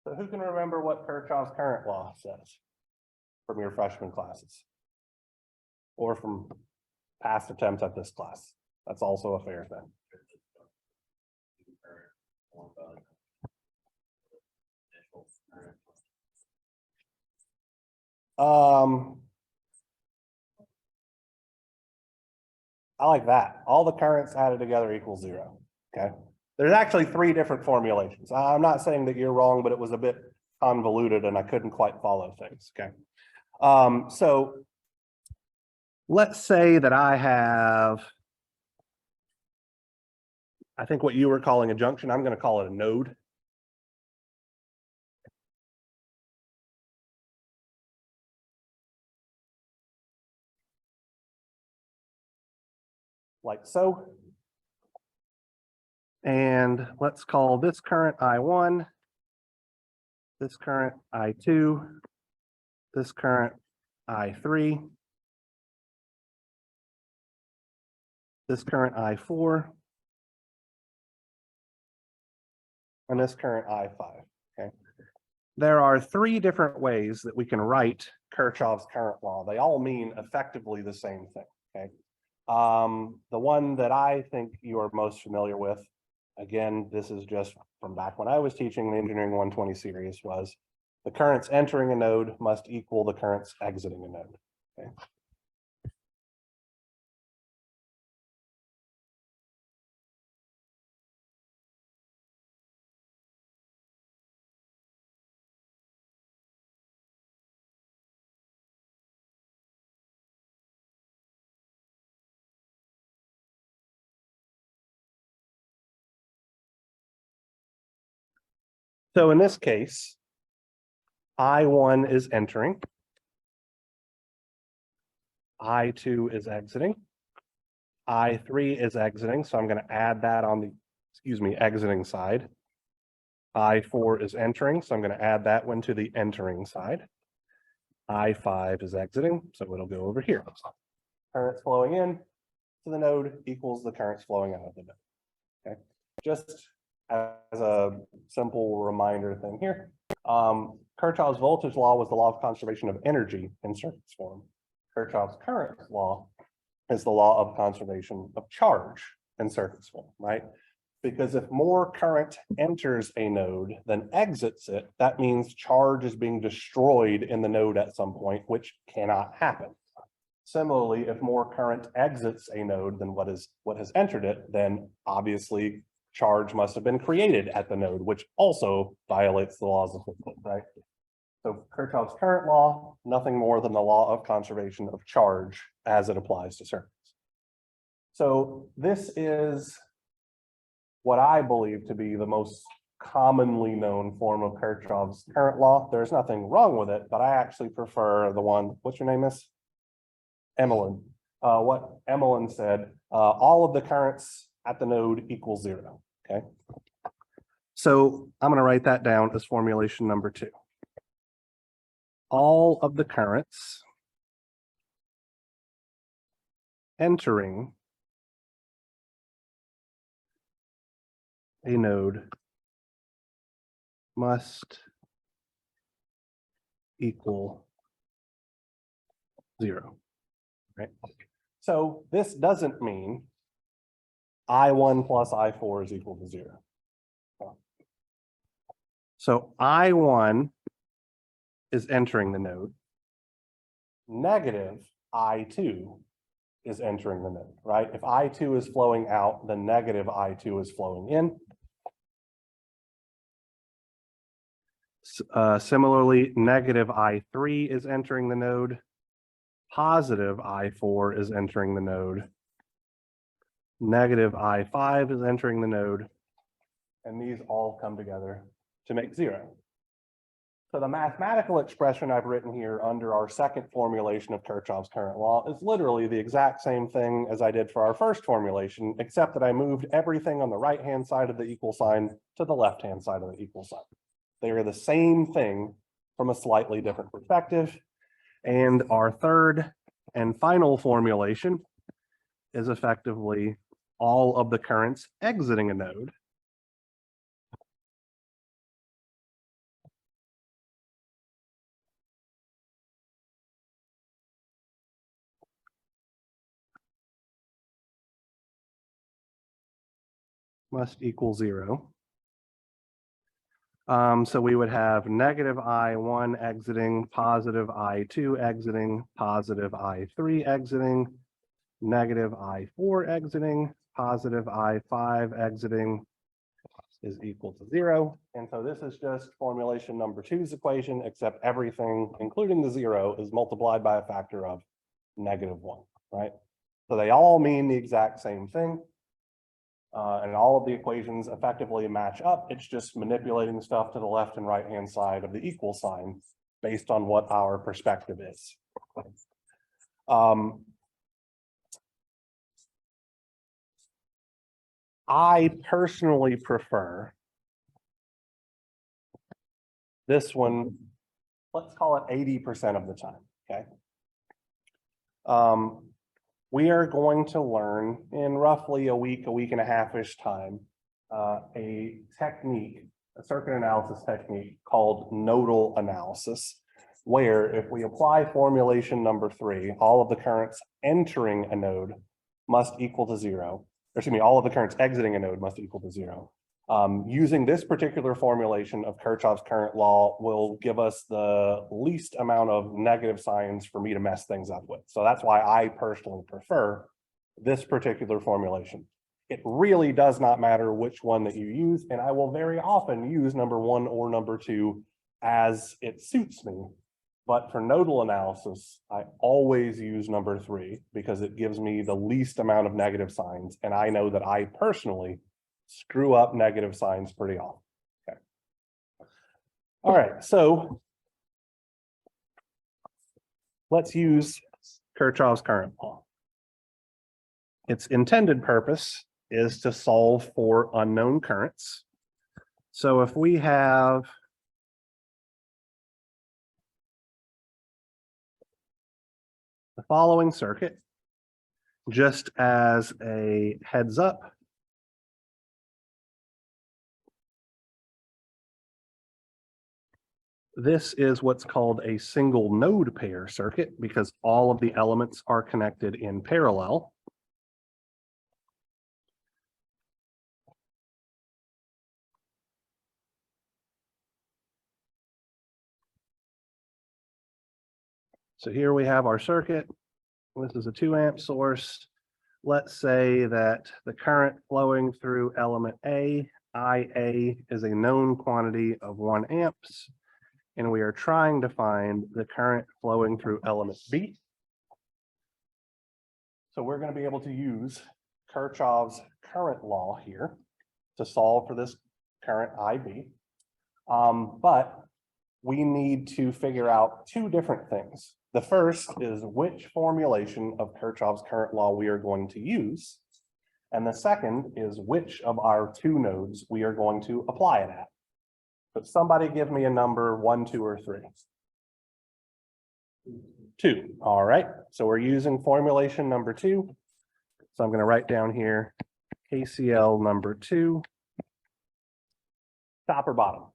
So who can remember what Kirchhoff's current law says from your freshman classes? Or from past attempts at this class? That's also a fair thing. I like that. All the currents added together equals 0. Okay. There's actually 3 different formulations. I'm not saying that you're wrong, but it was a bit convoluted and I couldn't quite follow things. Okay. So let's say that I have, I think what you were calling a junction, I'm going to call it a node. Like so. And let's call this current I1, this current I2, this current I3, this current I4, and this current I5. Okay. There are 3 different ways that we can write Kirchhoff's current law. They all mean effectively the same thing. Okay. The one that I think you are most familiar with, again, this is just from back when I was teaching the Engineering 120 series, was the currents entering a node must equal the currents exiting a node. Okay. So in this case, I1 is entering, I2 is exiting, I3 is exiting, so I'm going to add that on the, exiting side. I4 is entering, so I'm going to add that one to the entering side. I5 is exiting, so it'll go over here. Currents flowing in to the node equals the currents flowing out of the node. Okay, just as a simple reminder thing here, Kirchhoff's voltage law was the law of conservation of energy in circuits form. Kirchhoff's current law is the law of conservation of charge in circuits form, right? Because if more current enters a node than exits it, that means charge is being destroyed in the node at some point, which cannot happen. Similarly, if more current exits a node than what has entered it, then obviously charge must have been created at the node, which also violates the laws of physics, right? So Kirchhoff's current law, nothing more than the law of conservation of charge as it applies to circuits. So this is what I believe to be the most commonly known form of Kirchhoff's current law. There's nothing wrong with it, but I actually prefer the one, what's your name, miss? Emmeline. What Emmeline said, all of the currents at the node equals 0, okay? So I'm going to write that down as formulation number 2. All of the currents entering a node must equal 0, right? So this doesn't mean I1 plus I4 is equal to 0. So I1 is entering the node, negative I2 is entering the node, right? If I2 is flowing out, then negative I2 is flowing in. Similarly, negative I3 is entering the node. Positive I4 is entering the node. Negative I5 is entering the node. And these all come together to make 0. So the mathematical expression I've written here under our second formulation of Kirchhoff's current law is literally the exact same thing as I did for our first formulation, except that I moved everything on the right-hand side of the equal sign to the left-hand side of the equal sign. They are the same thing from a slightly different perspective. And our third and final formulation is effectively all of the currents exiting a node must equal 0. So we would have negative I1 exiting, positive I2 exiting, positive I3 exiting, negative I4 exiting, positive I5 exiting is equal to 0. And so this is just formulation number 2's equation, except everything, including the 0, is multiplied by a factor of -1, right? So they all mean the exact same thing. And all of the equations effectively match up. It's just manipulating stuff to the left and right hand side of the equal sign based on what our perspective is. I personally prefer this one, let's call it 80% of the time, okay? We are going to learn in roughly a week and a half-ish time, a technique, a circuit analysis technique called nodal analysis, where if we apply formulation number 3, all of the currents entering a node must equal to 0. Or excuse me, all of the currents exiting a node must equal to 0. Using this particular formulation of Kirchhoff's current law will give us the least amount of negative signs for me to mess things up with. So that's why I personally prefer this particular formulation. It really does not matter which one that you use, and I will very often use number 1 or number 2 as it suits me. But for nodal analysis, I always use number 3 because it gives me the least amount of negative signs, and I know that I personally screw up negative signs pretty often. Okay. All right, so let's use Kirchhoff's current law. Its intended purpose is to solve for unknown currents. So if we have the following circuit, just as a heads up, this is what's called a single node pair circuit because all of the elements are connected in parallel. So here we have our circuit. This is a 2 amp source. Let's say that the current flowing through element A, IA, is a known quantity of 1 amps. And we are trying to find the current flowing through element B. So we're going to be able to use Kirchhoff's current law here to solve for this current IB. But we need to figure out 2 different things. The first is which formulation of Kirchhoff's current law we are going to use. And the second is which of our 2 nodes we are going to apply it at. But somebody give me a number 1, 2, or 3. 2. All right. So we're using formulation number 2. So I'm going to write down here KCL number 2. Top or bottom?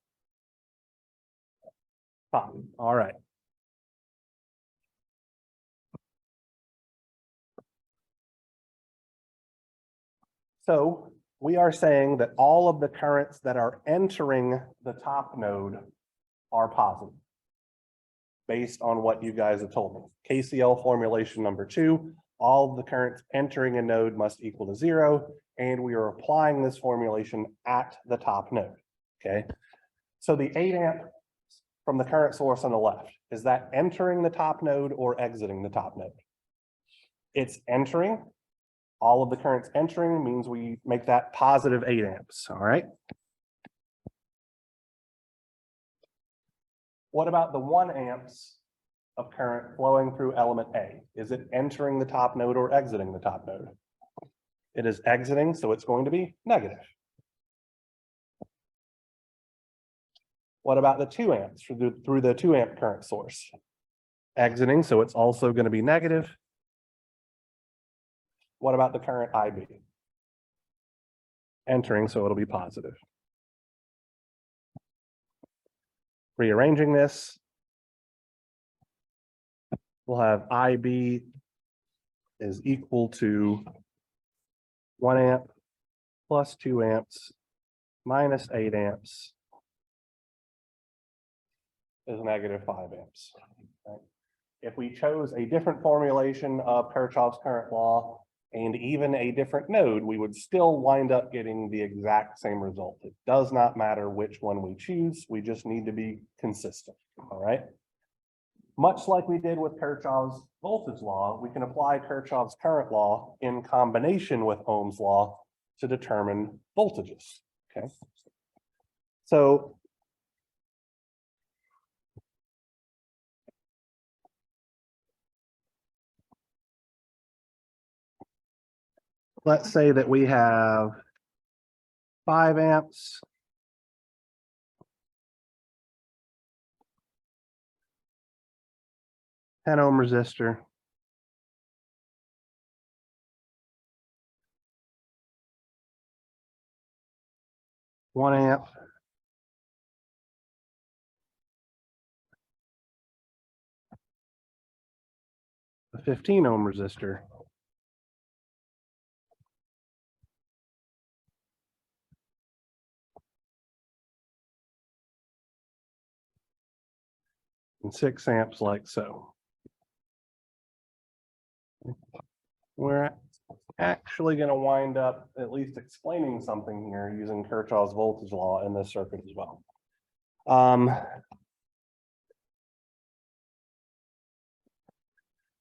Top. All right. So we are saying that all of the currents that are entering the top node are positive based on what you guys have told me. KCL formulation number 2, all of the currents entering a node must equal to 0, and we are applying this formulation at the top node, okay? So the 8 amp from the current source on the left, is that entering the top node or exiting the top node? It's entering. All of the currents entering means we make that positive 8 amps, all right? What about the 1 amps of current flowing through element A? Is it entering the top node or exiting the top node? It is exiting, so it's going to be negative. What about the 2 amps through the 2 amp current source? Exiting, so it's also going to be negative. What about the current IB? Entering, so it'll be positive. Rearranging this, we'll have IB is equal to 1 amp plus 2 amps minus 8 amps is negative 5 amps. Right? If we chose a different formulation of Kirchhoff's current law and even a different node, we would still wind up getting the exact same result. It does not matter which one we choose. We just need to be consistent, all right? Much like we did with Kirchhoff's voltage law, we can apply Kirchhoff's current law in combination with Ohm's law to determine voltages, okay? So let's say that we have 5 amps. Ten ohm resistor. One amp. A 15 ohm resistor. And 6 amps like so. We're actually going to wind up at least explaining something here using Kirchhoff's voltage law in this circuit as well.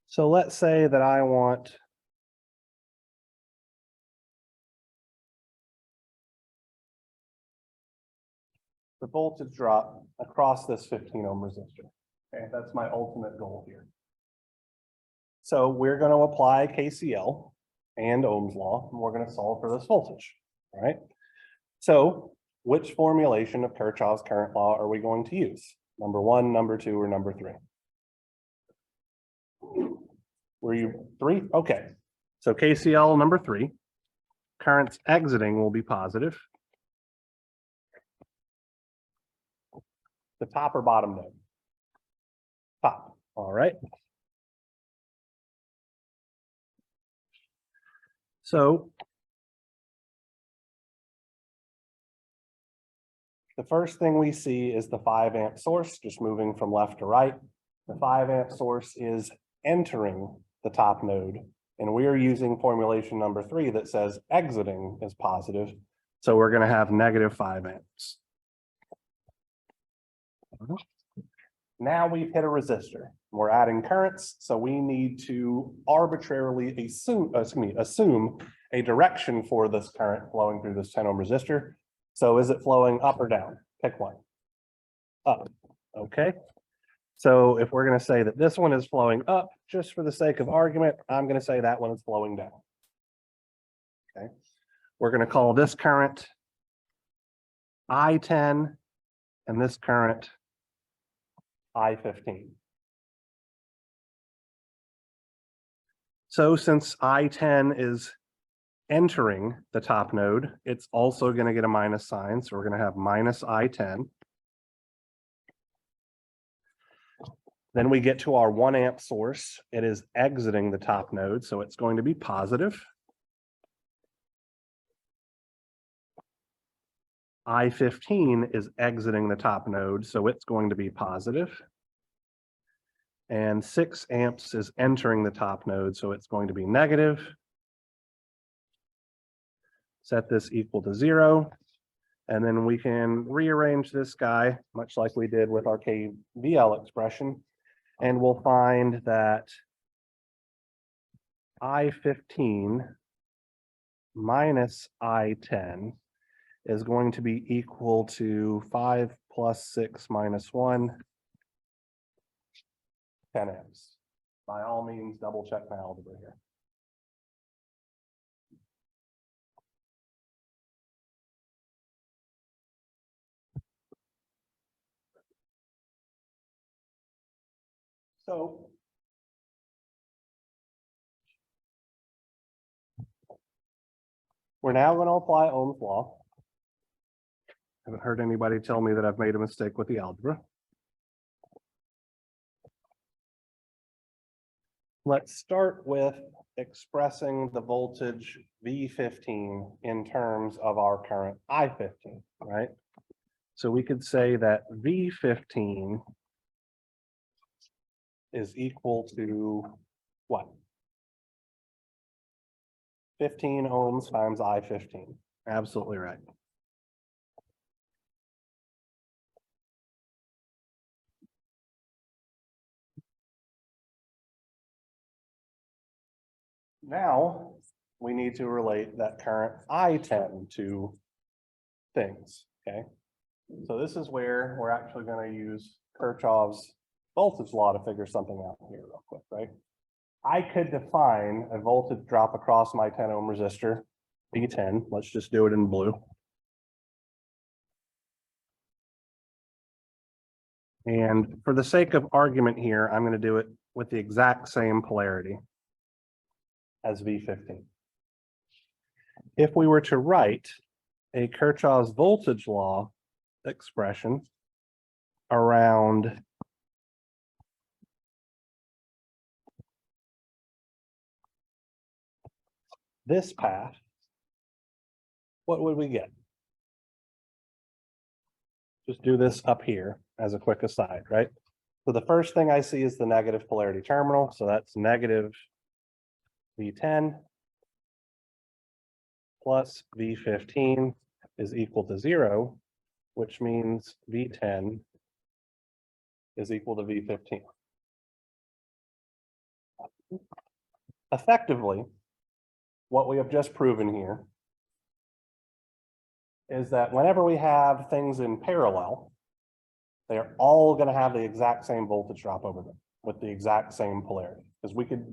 So let's say that I want the voltage drop across this 15 ohm resistor. Okay, that's my ultimate goal here. So we're going to apply KCL and Ohm's law, and we're going to solve for this voltage, all right? So which formulation of Kirchhoff's current law are we going to use? Number 1, number 2, or number 3? Were you 3? Okay. So KCL number 3, currents exiting will be positive. The top or bottom node? Top, all right. So the first thing we see is the 5 amp source, just moving from left to right. The 5 amp source is entering the top node, and we are using formulation number 3 that says exiting is positive. So we're going to have negative 5 amps. Now we've hit a resistor. We're adding currents, so we need to arbitrarily assume a direction for this current flowing through this 10 ohm resistor. So is it flowing up or down? Pick one. Up, okay. So if we're going to say that this one is flowing up, just for the sake of argument, I'm going to say that one is flowing down. Okay. We're going to call this current I10 and this current I15. So since I10 is entering the top node, it's also going to get a minus sign. So we're going to have minus I10. Then we get to our 1 amp source. It is exiting the top node, so it's going to be positive. I15 is exiting the top node, so it's going to be positive. And 6 amps is entering the top node, so it's going to be negative. Set this equal to 0. And then we can rearrange this guy, much like we did with our KVL expression. And we'll find that I15 minus I10 is going to be equal to 5 plus 6 minus 1, 10 amps. By all means, double check my algebra here. So we're now going to apply Ohm's law. Haven't heard anybody tell me that I've made a mistake with the algebra. Let's start with expressing the voltage V15 in terms of our current I15, right? So we could say that V15 is equal to what? 15 ohms times I15. Absolutely right. Now we need to relate that current I10 to things, okay? So this is where we're actually going to use Kirchhoff's voltage law to figure something out here real quick, right? I could define a voltage drop across my 10 ohm resistor, V10. Let's just do it in blue. And for the sake of argument here, I'm going to do it with the exact same polarity as V15. If we were to write a Kirchhoff's voltage law expression around this path, what would we get? Just do this up here as a quick aside, right? So the first thing I see is the negative polarity terminal. So that's negative V10 plus V15 is equal to 0, which means V10 is equal to V15. Effectively, what we have just proven here is that whenever we have things in parallel, they are all going to have the exact same voltage drop over them with the exact same polarity. Because we could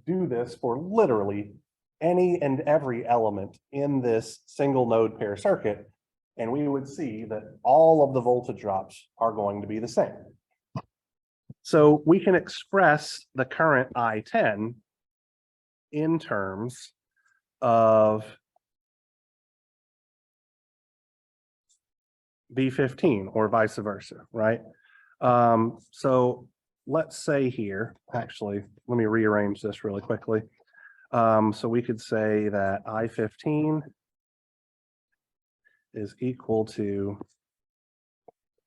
do this for literally any and every element in this single node pair circuit, and we would see that all of the voltage drops are going to be the same. So we can express the current I10 in terms of V15 or vice versa, right? So let's say here, actually, let me rearrange this really quickly. So we could say that I15 is equal to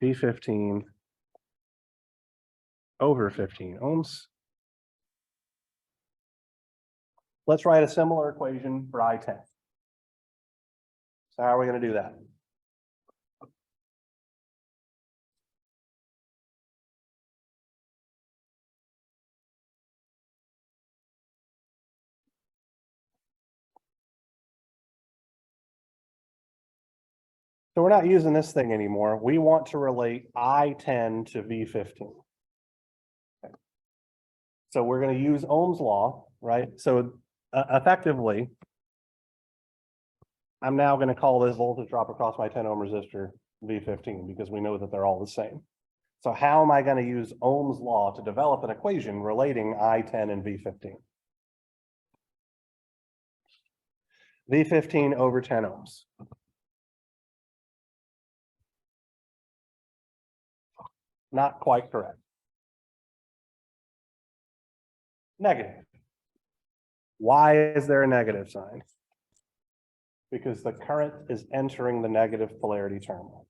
V15 over 15 ohms. Let's write a similar equation for I10. So how are we going to do that? So we're not using this thing anymore. We want to relate I10 to V15. Okay. So we're going to use Ohm's law, right? So effectively, I'm now going to call this voltage drop across my 10 ohm resistor V15 because we know that they're all the same. So how am I going to use Ohm's law to develop an equation relating I10 and V15? V15 over 10 ohms. Not quite correct. Negative. Why is there a negative sign? Because the current is entering the negative polarity terminal.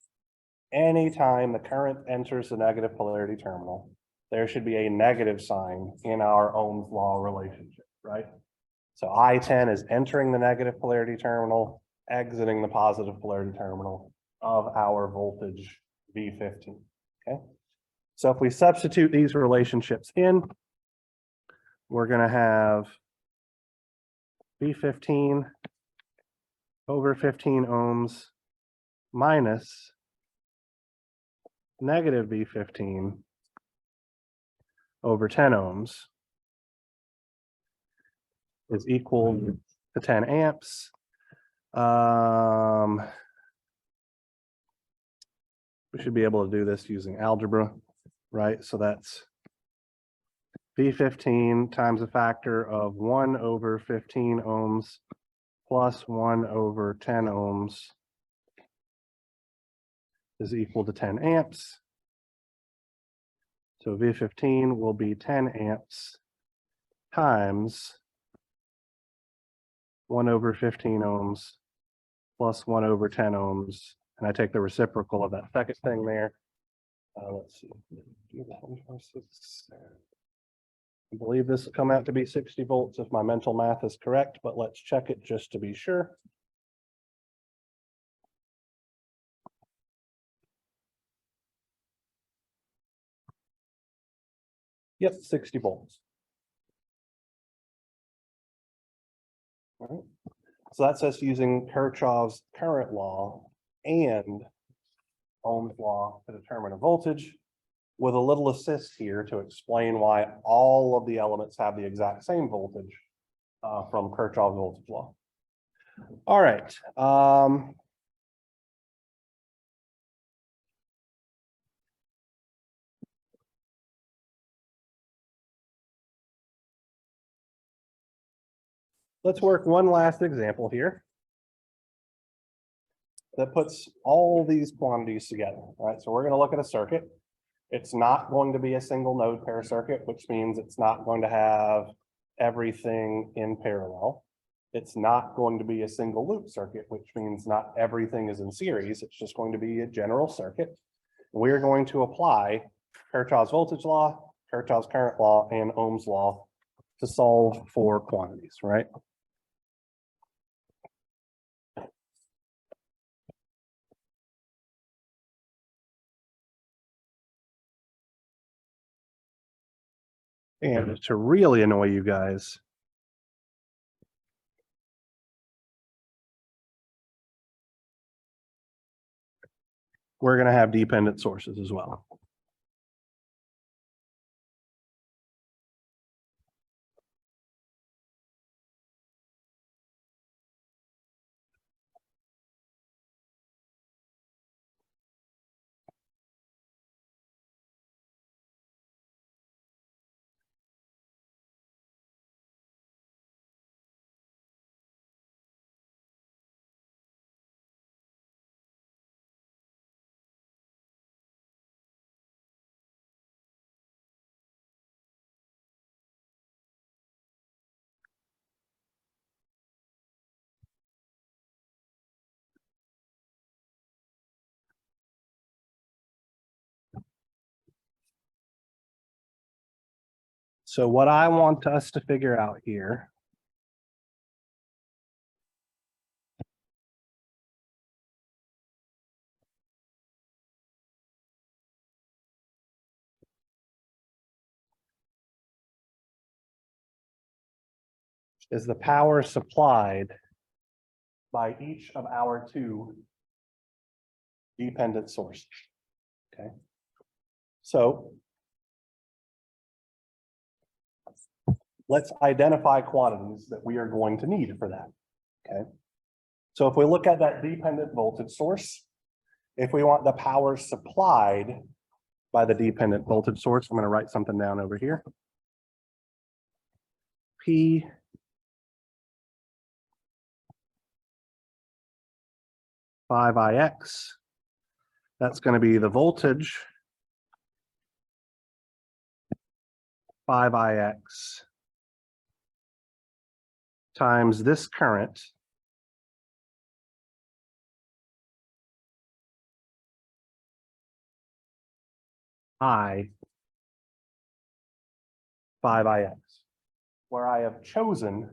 Anytime the current enters the negative polarity terminal, there should be a negative sign in our Ohm's law relationship, right? So I-10 is entering the negative polarity terminal, exiting the positive polarity terminal of our voltage V15, okay? So if we substitute these relationships in, we're gonna have V15 over 15 ohms minus negative V15 over 10 ohms is equal to 10 amps. We should be able to do this using algebra, right? So that's V15 times a factor of 1 over 15 ohms plus 1 over 10 ohms is equal to 10 amps. So V15 will be 10 amps times 1 over 15 ohms plus 1 over 10 ohms. And I take the reciprocal of that second thing there. Let's see. I believe this will come out to be 60 volts if my mental math is correct, but let's check it just to be sure. Yep, 60 volts. All right. So that's us using Kirchhoff's current law and Ohm's law to determine a voltage, with a little assist here to explain why all of the elements have the exact same voltage from Kirchhoff's voltage law. All right. Let's work one last example here that puts all these quantities together. All right, so we're going to look at a circuit. It's not going to be a single node pair circuit, which means it's not going to have everything in parallel. It's not going to be a single loop circuit, which means not everything is in series. It's just going to be a general circuit. We're going to apply Kirchhoff's voltage law, Kirchhoff's current law, and Ohm's law to solve for quantities, right? And to really annoy you guys, we're going to have dependent sources as well. So what I want us to figure out here is the power supplied by each of our two dependent sources. Okay. So let's identify quantities that we are going to need for that. Okay. So if we look at that dependent voltage source, if we want the power supplied by the dependent voltage source, I'm going to write something down over here. P five IX. That's going to be the voltage 5 IX times this current I 5ix, where I have chosen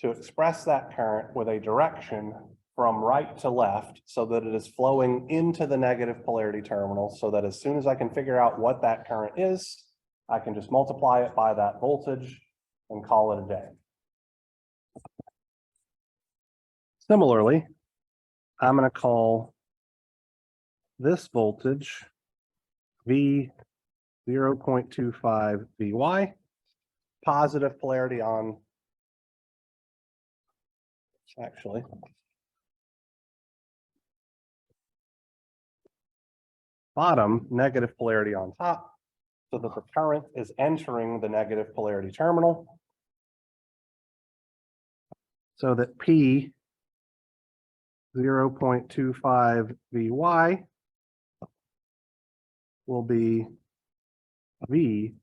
to express that current with a direction from right to left so that it is flowing into the negative polarity terminal, so that as soon as I can figure out what that current is, I can just multiply it by that voltage and call it a day. Similarly, I'm going to call this voltage V 0.25 Vy, positive polarity on, actually, bottom, negative polarity on top, so that the current is entering the negative polarity terminal, so that P 0.25 Vy will be V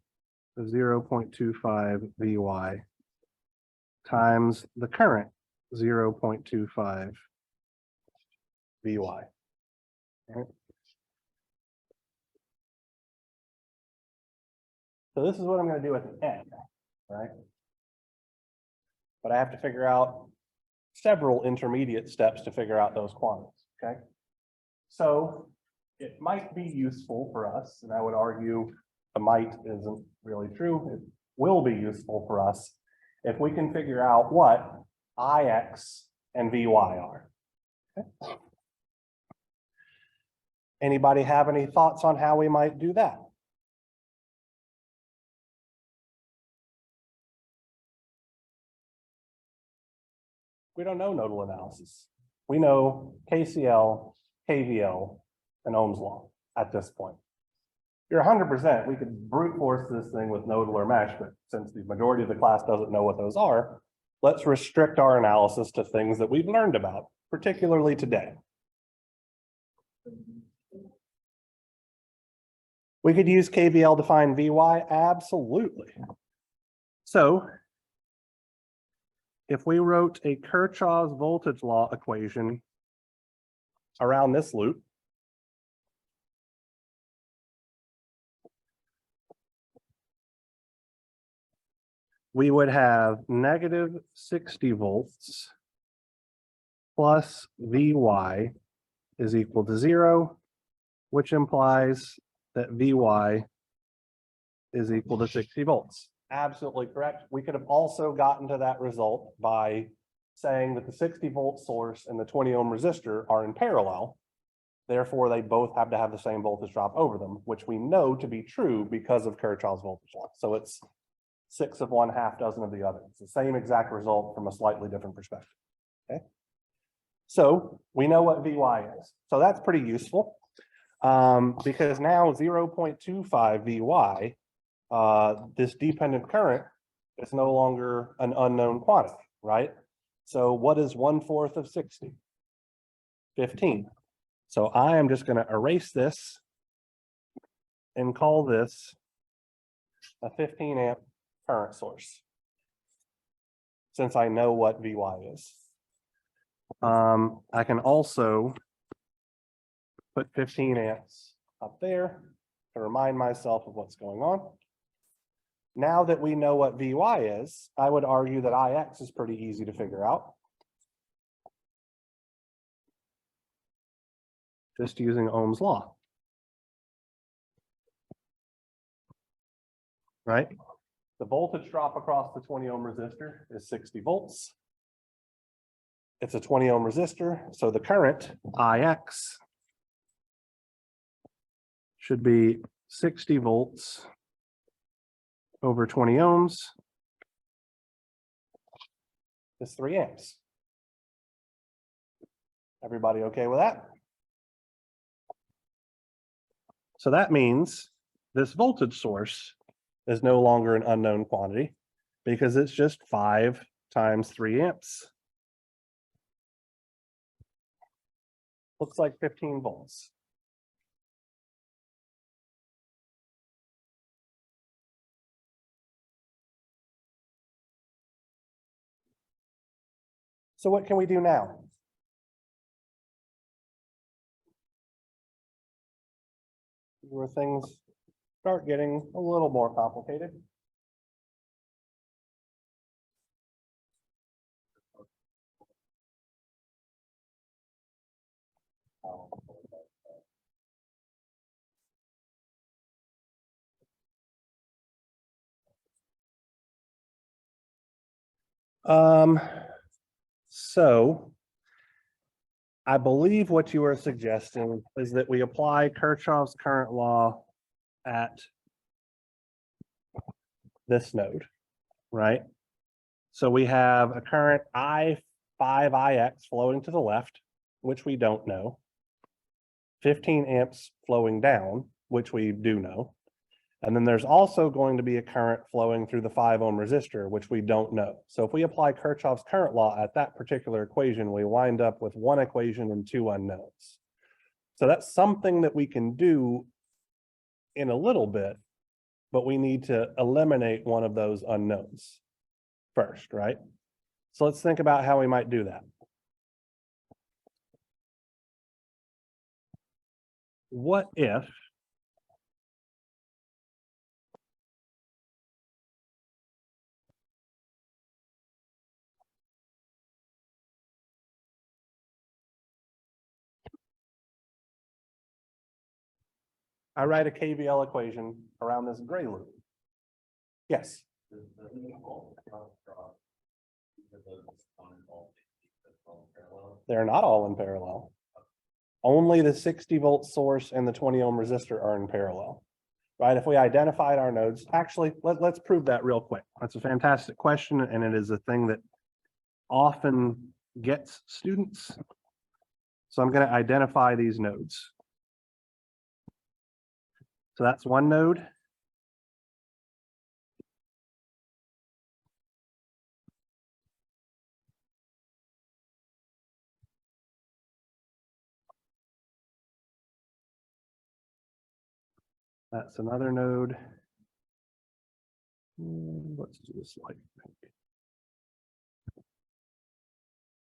of 0.25 Vy times the current 0.25 Vy. Right. So this is what I'm going to do at the end, right? But I have to figure out several intermediate steps to figure out those quantities, okay? So it might be useful for us, and I would argue the might isn't really true. It will be useful for us if we can figure out what Ix and Vy are. Okay. Anybody have any thoughts on how we might do that? We don't know nodal analysis. We know KCL, KVL, and Ohm's law at this point. You're 100%, we could brute force this thing with nodal or mesh, but since the majority of the class doesn't know what those are, let's restrict our analysis to things that we've learned about, particularly today. We could use KVL to find Vy, absolutely. So if we wrote a Kirchhoff's voltage law equation around this loop, we would have negative 60 volts plus Vy is equal to 0, which implies that Vy is equal to 60 volts. Absolutely correct. We could have also gotten to that result by saying that the 60 volt source and the 20 ohm resistor are in parallel. Therefore, they both have to have the same voltage drop over them, which we know to be true because of Kirchhoff's voltage law. So it's 6 of one, half dozen of the other. It's the same exact result from a slightly different perspective. Okay. So we know what Vy is. So that's pretty useful because now 0.25 Vy, this dependent current is no longer an unknown quantity, right? So what is 1/4 of 60? 15. So I am just going to erase this and call this a 15 amp current source, since I know what Vy is. I can also put 15 amps up there to remind myself of what's going on. Now that we know what Vy is, I would argue that Ix is pretty easy to figure out. Just using Ohm's law. Right? The voltage drop across the 20 ohm resistor is 60 volts. It's a 20 ohm resistor, so the current Ix should be 60 volts over 20 ohms is 3 amps. Everybody okay with that? So that means this voltage source is no longer an unknown quantity because it's just 5 times 3 amps. Looks like 15 volts. So what can we do now? There were things start getting a little more complicated. So I believe what you are suggesting is that we apply Kirchhoff's current law at this node, right? So we have a current I5IX flowing to the left, which we don't know. 15 amps flowing down, which we do know. And then there's also going to be a current flowing through the 5 ohm resistor, which we don't know. So if we apply Kirchhoff's current law at that particular equation, we wind up with one equation and two unknowns. So that's something that we can do in a little bit, but we need to eliminate one of those unknowns first, right? So let's think about how we might do that. What if I write a KVL equation around this gray loop? Yes. They're not all in parallel. Only the 60 volt source and the 20 ohm resistor are in parallel, right? If we identified our nodes, actually, let's prove that real quick. That's a fantastic question, and it is a thing that often gets students. So I'm going to identify these nodes. So that's one node. That's another node. Let's do this light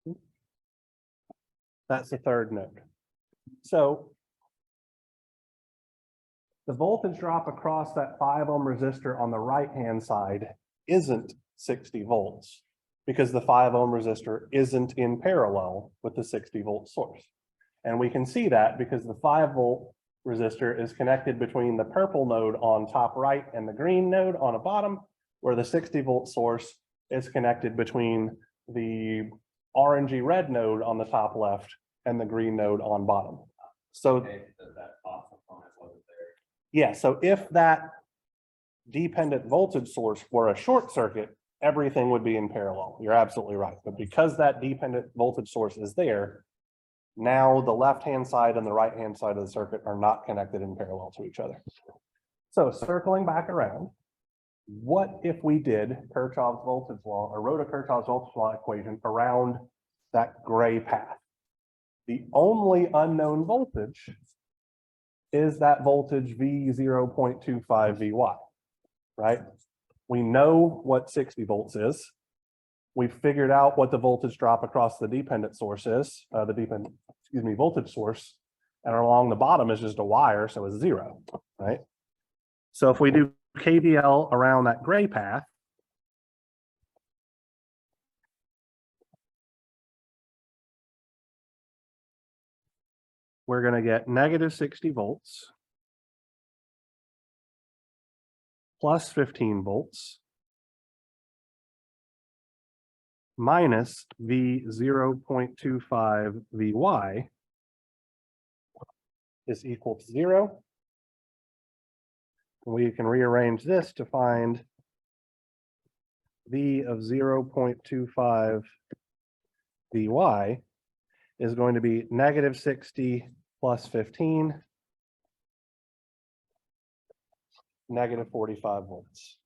pink. That's the third node. So the voltage drop across that 5 ohm resistor on the right-hand side isn't 60 volts because the 5 ohm resistor isn't in parallel with the 60 volt source. And we can see that because the 5 volt resistor is connected between the purple node on top right and the green node on the bottom, where the 60 volt source is connected between the orangey red node on the top left and the green node on bottom. So yeah, so if that dependent voltage source were a short circuit, everything would be in parallel. You're absolutely right. But because that dependent voltage source is there, now the left-hand side and the right-hand side of the circuit are not connected in parallel to each other. So circling back around, what if we did Kirchhoff's voltage law or wrote a Kirchhoff's voltage law equation around that gray path? The only unknown voltage is that voltage V 0.25 Vy, right? We know what 60 volts is. We've figured out what the voltage drop across the dependent source is, voltage source, and along the bottom is just a wire, so it's 0, right? So if we do KVL around that gray path, we're going to get negative 60 volts plus 15 volts minus V 0.25 Vy is equal to 0. We can rearrange this to find V of 0.25 Vy is going to be negative 60 plus 15, negative 45 volts.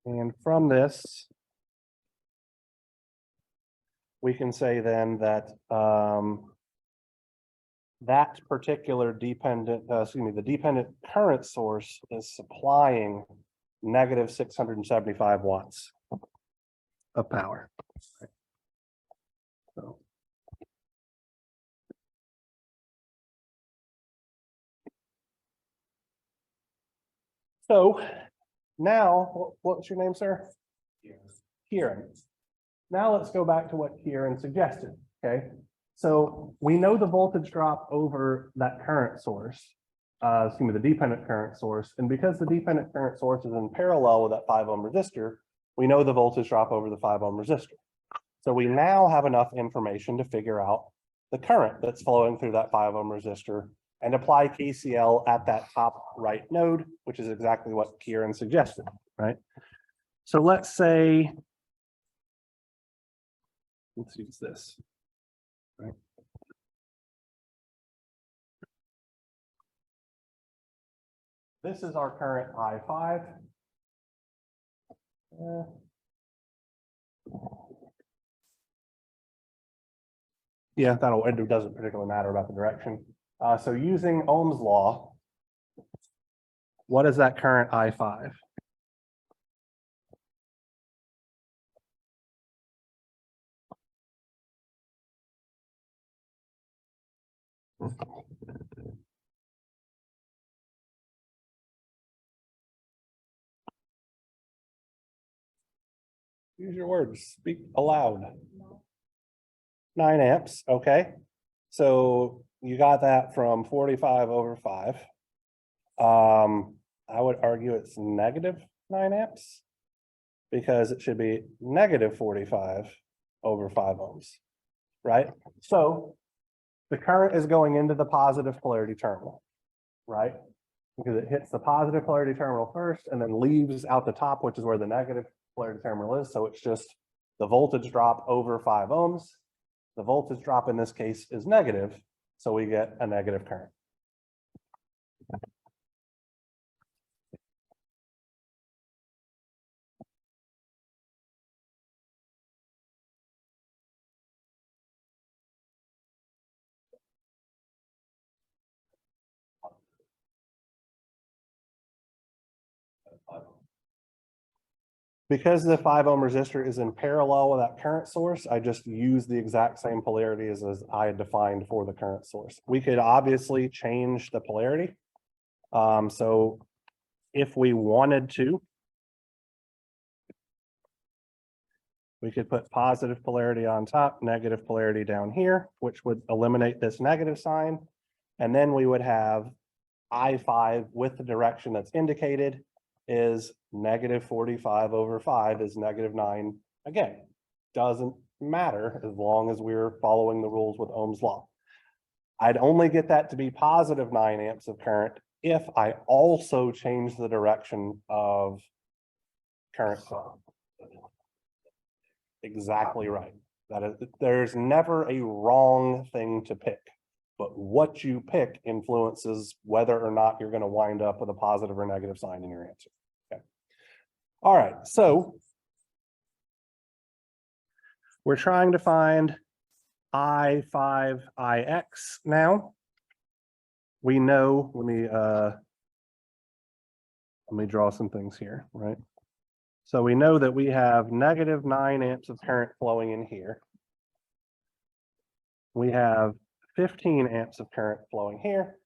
And from this, we can say then that that particular the dependent current source is supplying negative 675 watts of power. So now, what's your name, sir? Kieran. Now let's go back to what Kieran suggested, okay? So we know the voltage drop over that current source, the dependent current source, and because the dependent current source is in parallel with that 5 ohm resistor, we know the voltage drop over the 5 ohm resistor. So we now have enough information to figure out the current that's flowing through that 5 ohm resistor and apply KCL at that top right node, which is exactly what Kieran suggested, right? So let's say, let's use this, right? This is our current I5. Yeah, it doesn't particularly matter about the direction. So using Ohm's law, what is that current I5? Use your words, speak aloud. 9 amps, okay. So you got that from 45 over 5. I would argue it's negative 9 amps because it should be negative 45 over 5 ohms, right? So the current is going into the positive polarity terminal, right? Because it hits the positive polarity terminal first and then leaves out the top, which is where the negative polarity terminal is. So it's just the voltage drop over 5 ohms. The voltage drop in this case is negative, so we get a negative current. Because the 5 ohm resistor is in parallel with that current source, I just use the exact same polarity as I had defined for the current source. We could obviously change the polarity. So if we wanted to, we could put positive polarity on top, negative polarity down here, which would eliminate this negative sign. And then we would have I5 with the direction that's indicated is negative 45 over 5 is negative 9. Again, doesn't matter as long as we're following the rules with Ohm's law. I'd only get that to be positive 9 amps of current if I also change the direction of current flow. Exactly right. That is, there's never a wrong thing to pick, but what you pick influences whether or not you're going to wind up with a positive or negative sign in your answer. Okay. All right. So we're trying to find I5 IX now. We know, let me draw some things here, right? So we know that we have negative 9 amps of current flowing in here. We have 15 amps of current flowing here.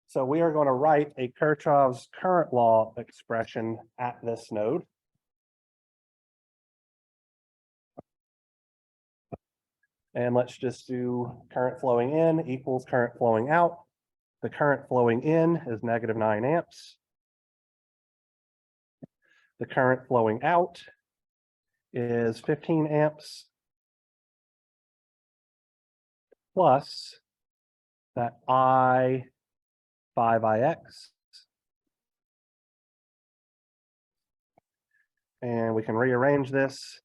So we are going to write a Kirchhoff's current law expression at this node. And let's just do current flowing in equals current flowing out. The current flowing in is negative 9 amps. The current flowing out is 15 amps plus that I5IX. And we can rearrange this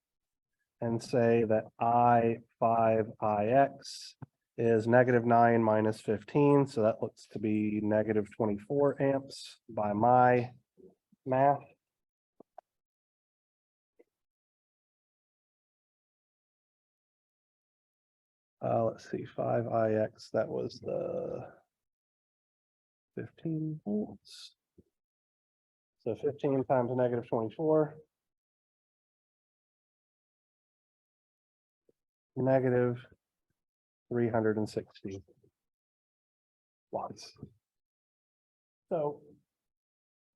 and say that I5IX is negative 9 minus 15. So that looks to be negative 24 amps by my math. Let's see, 5IX, that was the 15 volts. So 15 times negative 24. Negative 360 watts. So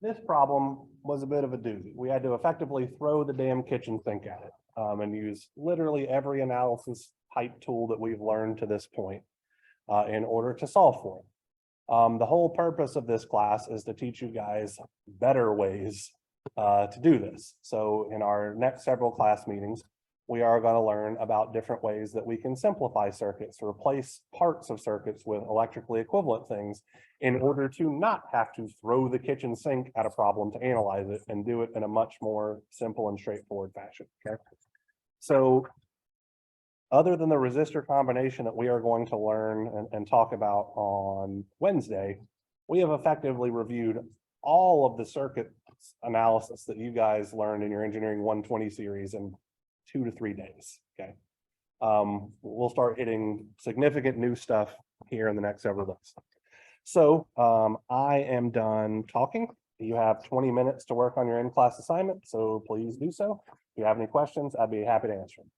this problem was a bit of a doozy. We had to effectively throw the damn kitchen sink at it and use literally every analysis type tool that we've learned to this point in order to solve for it. The whole purpose of this class is to teach you guys better ways to do this. So in our next several class meetings, we are going to learn about different ways that we can simplify circuits, replace parts of circuits with electrically equivalent things in order to not have to throw the kitchen sink at a problem to analyze it and do it in a much more simple and straightforward fashion. Okay. So other than the resistor combination that we are going to learn and talk about on Wednesday, we have effectively reviewed all of the circuit analysis that you guys learned in your Engineering 120 series in 2 to 3 days. Okay. We'll start hitting significant new stuff here in the next several days. So I am done talking. You have 20 minutes to work on your in-class assignment, so please do so. If you have any questions, I'd be happy to answer them.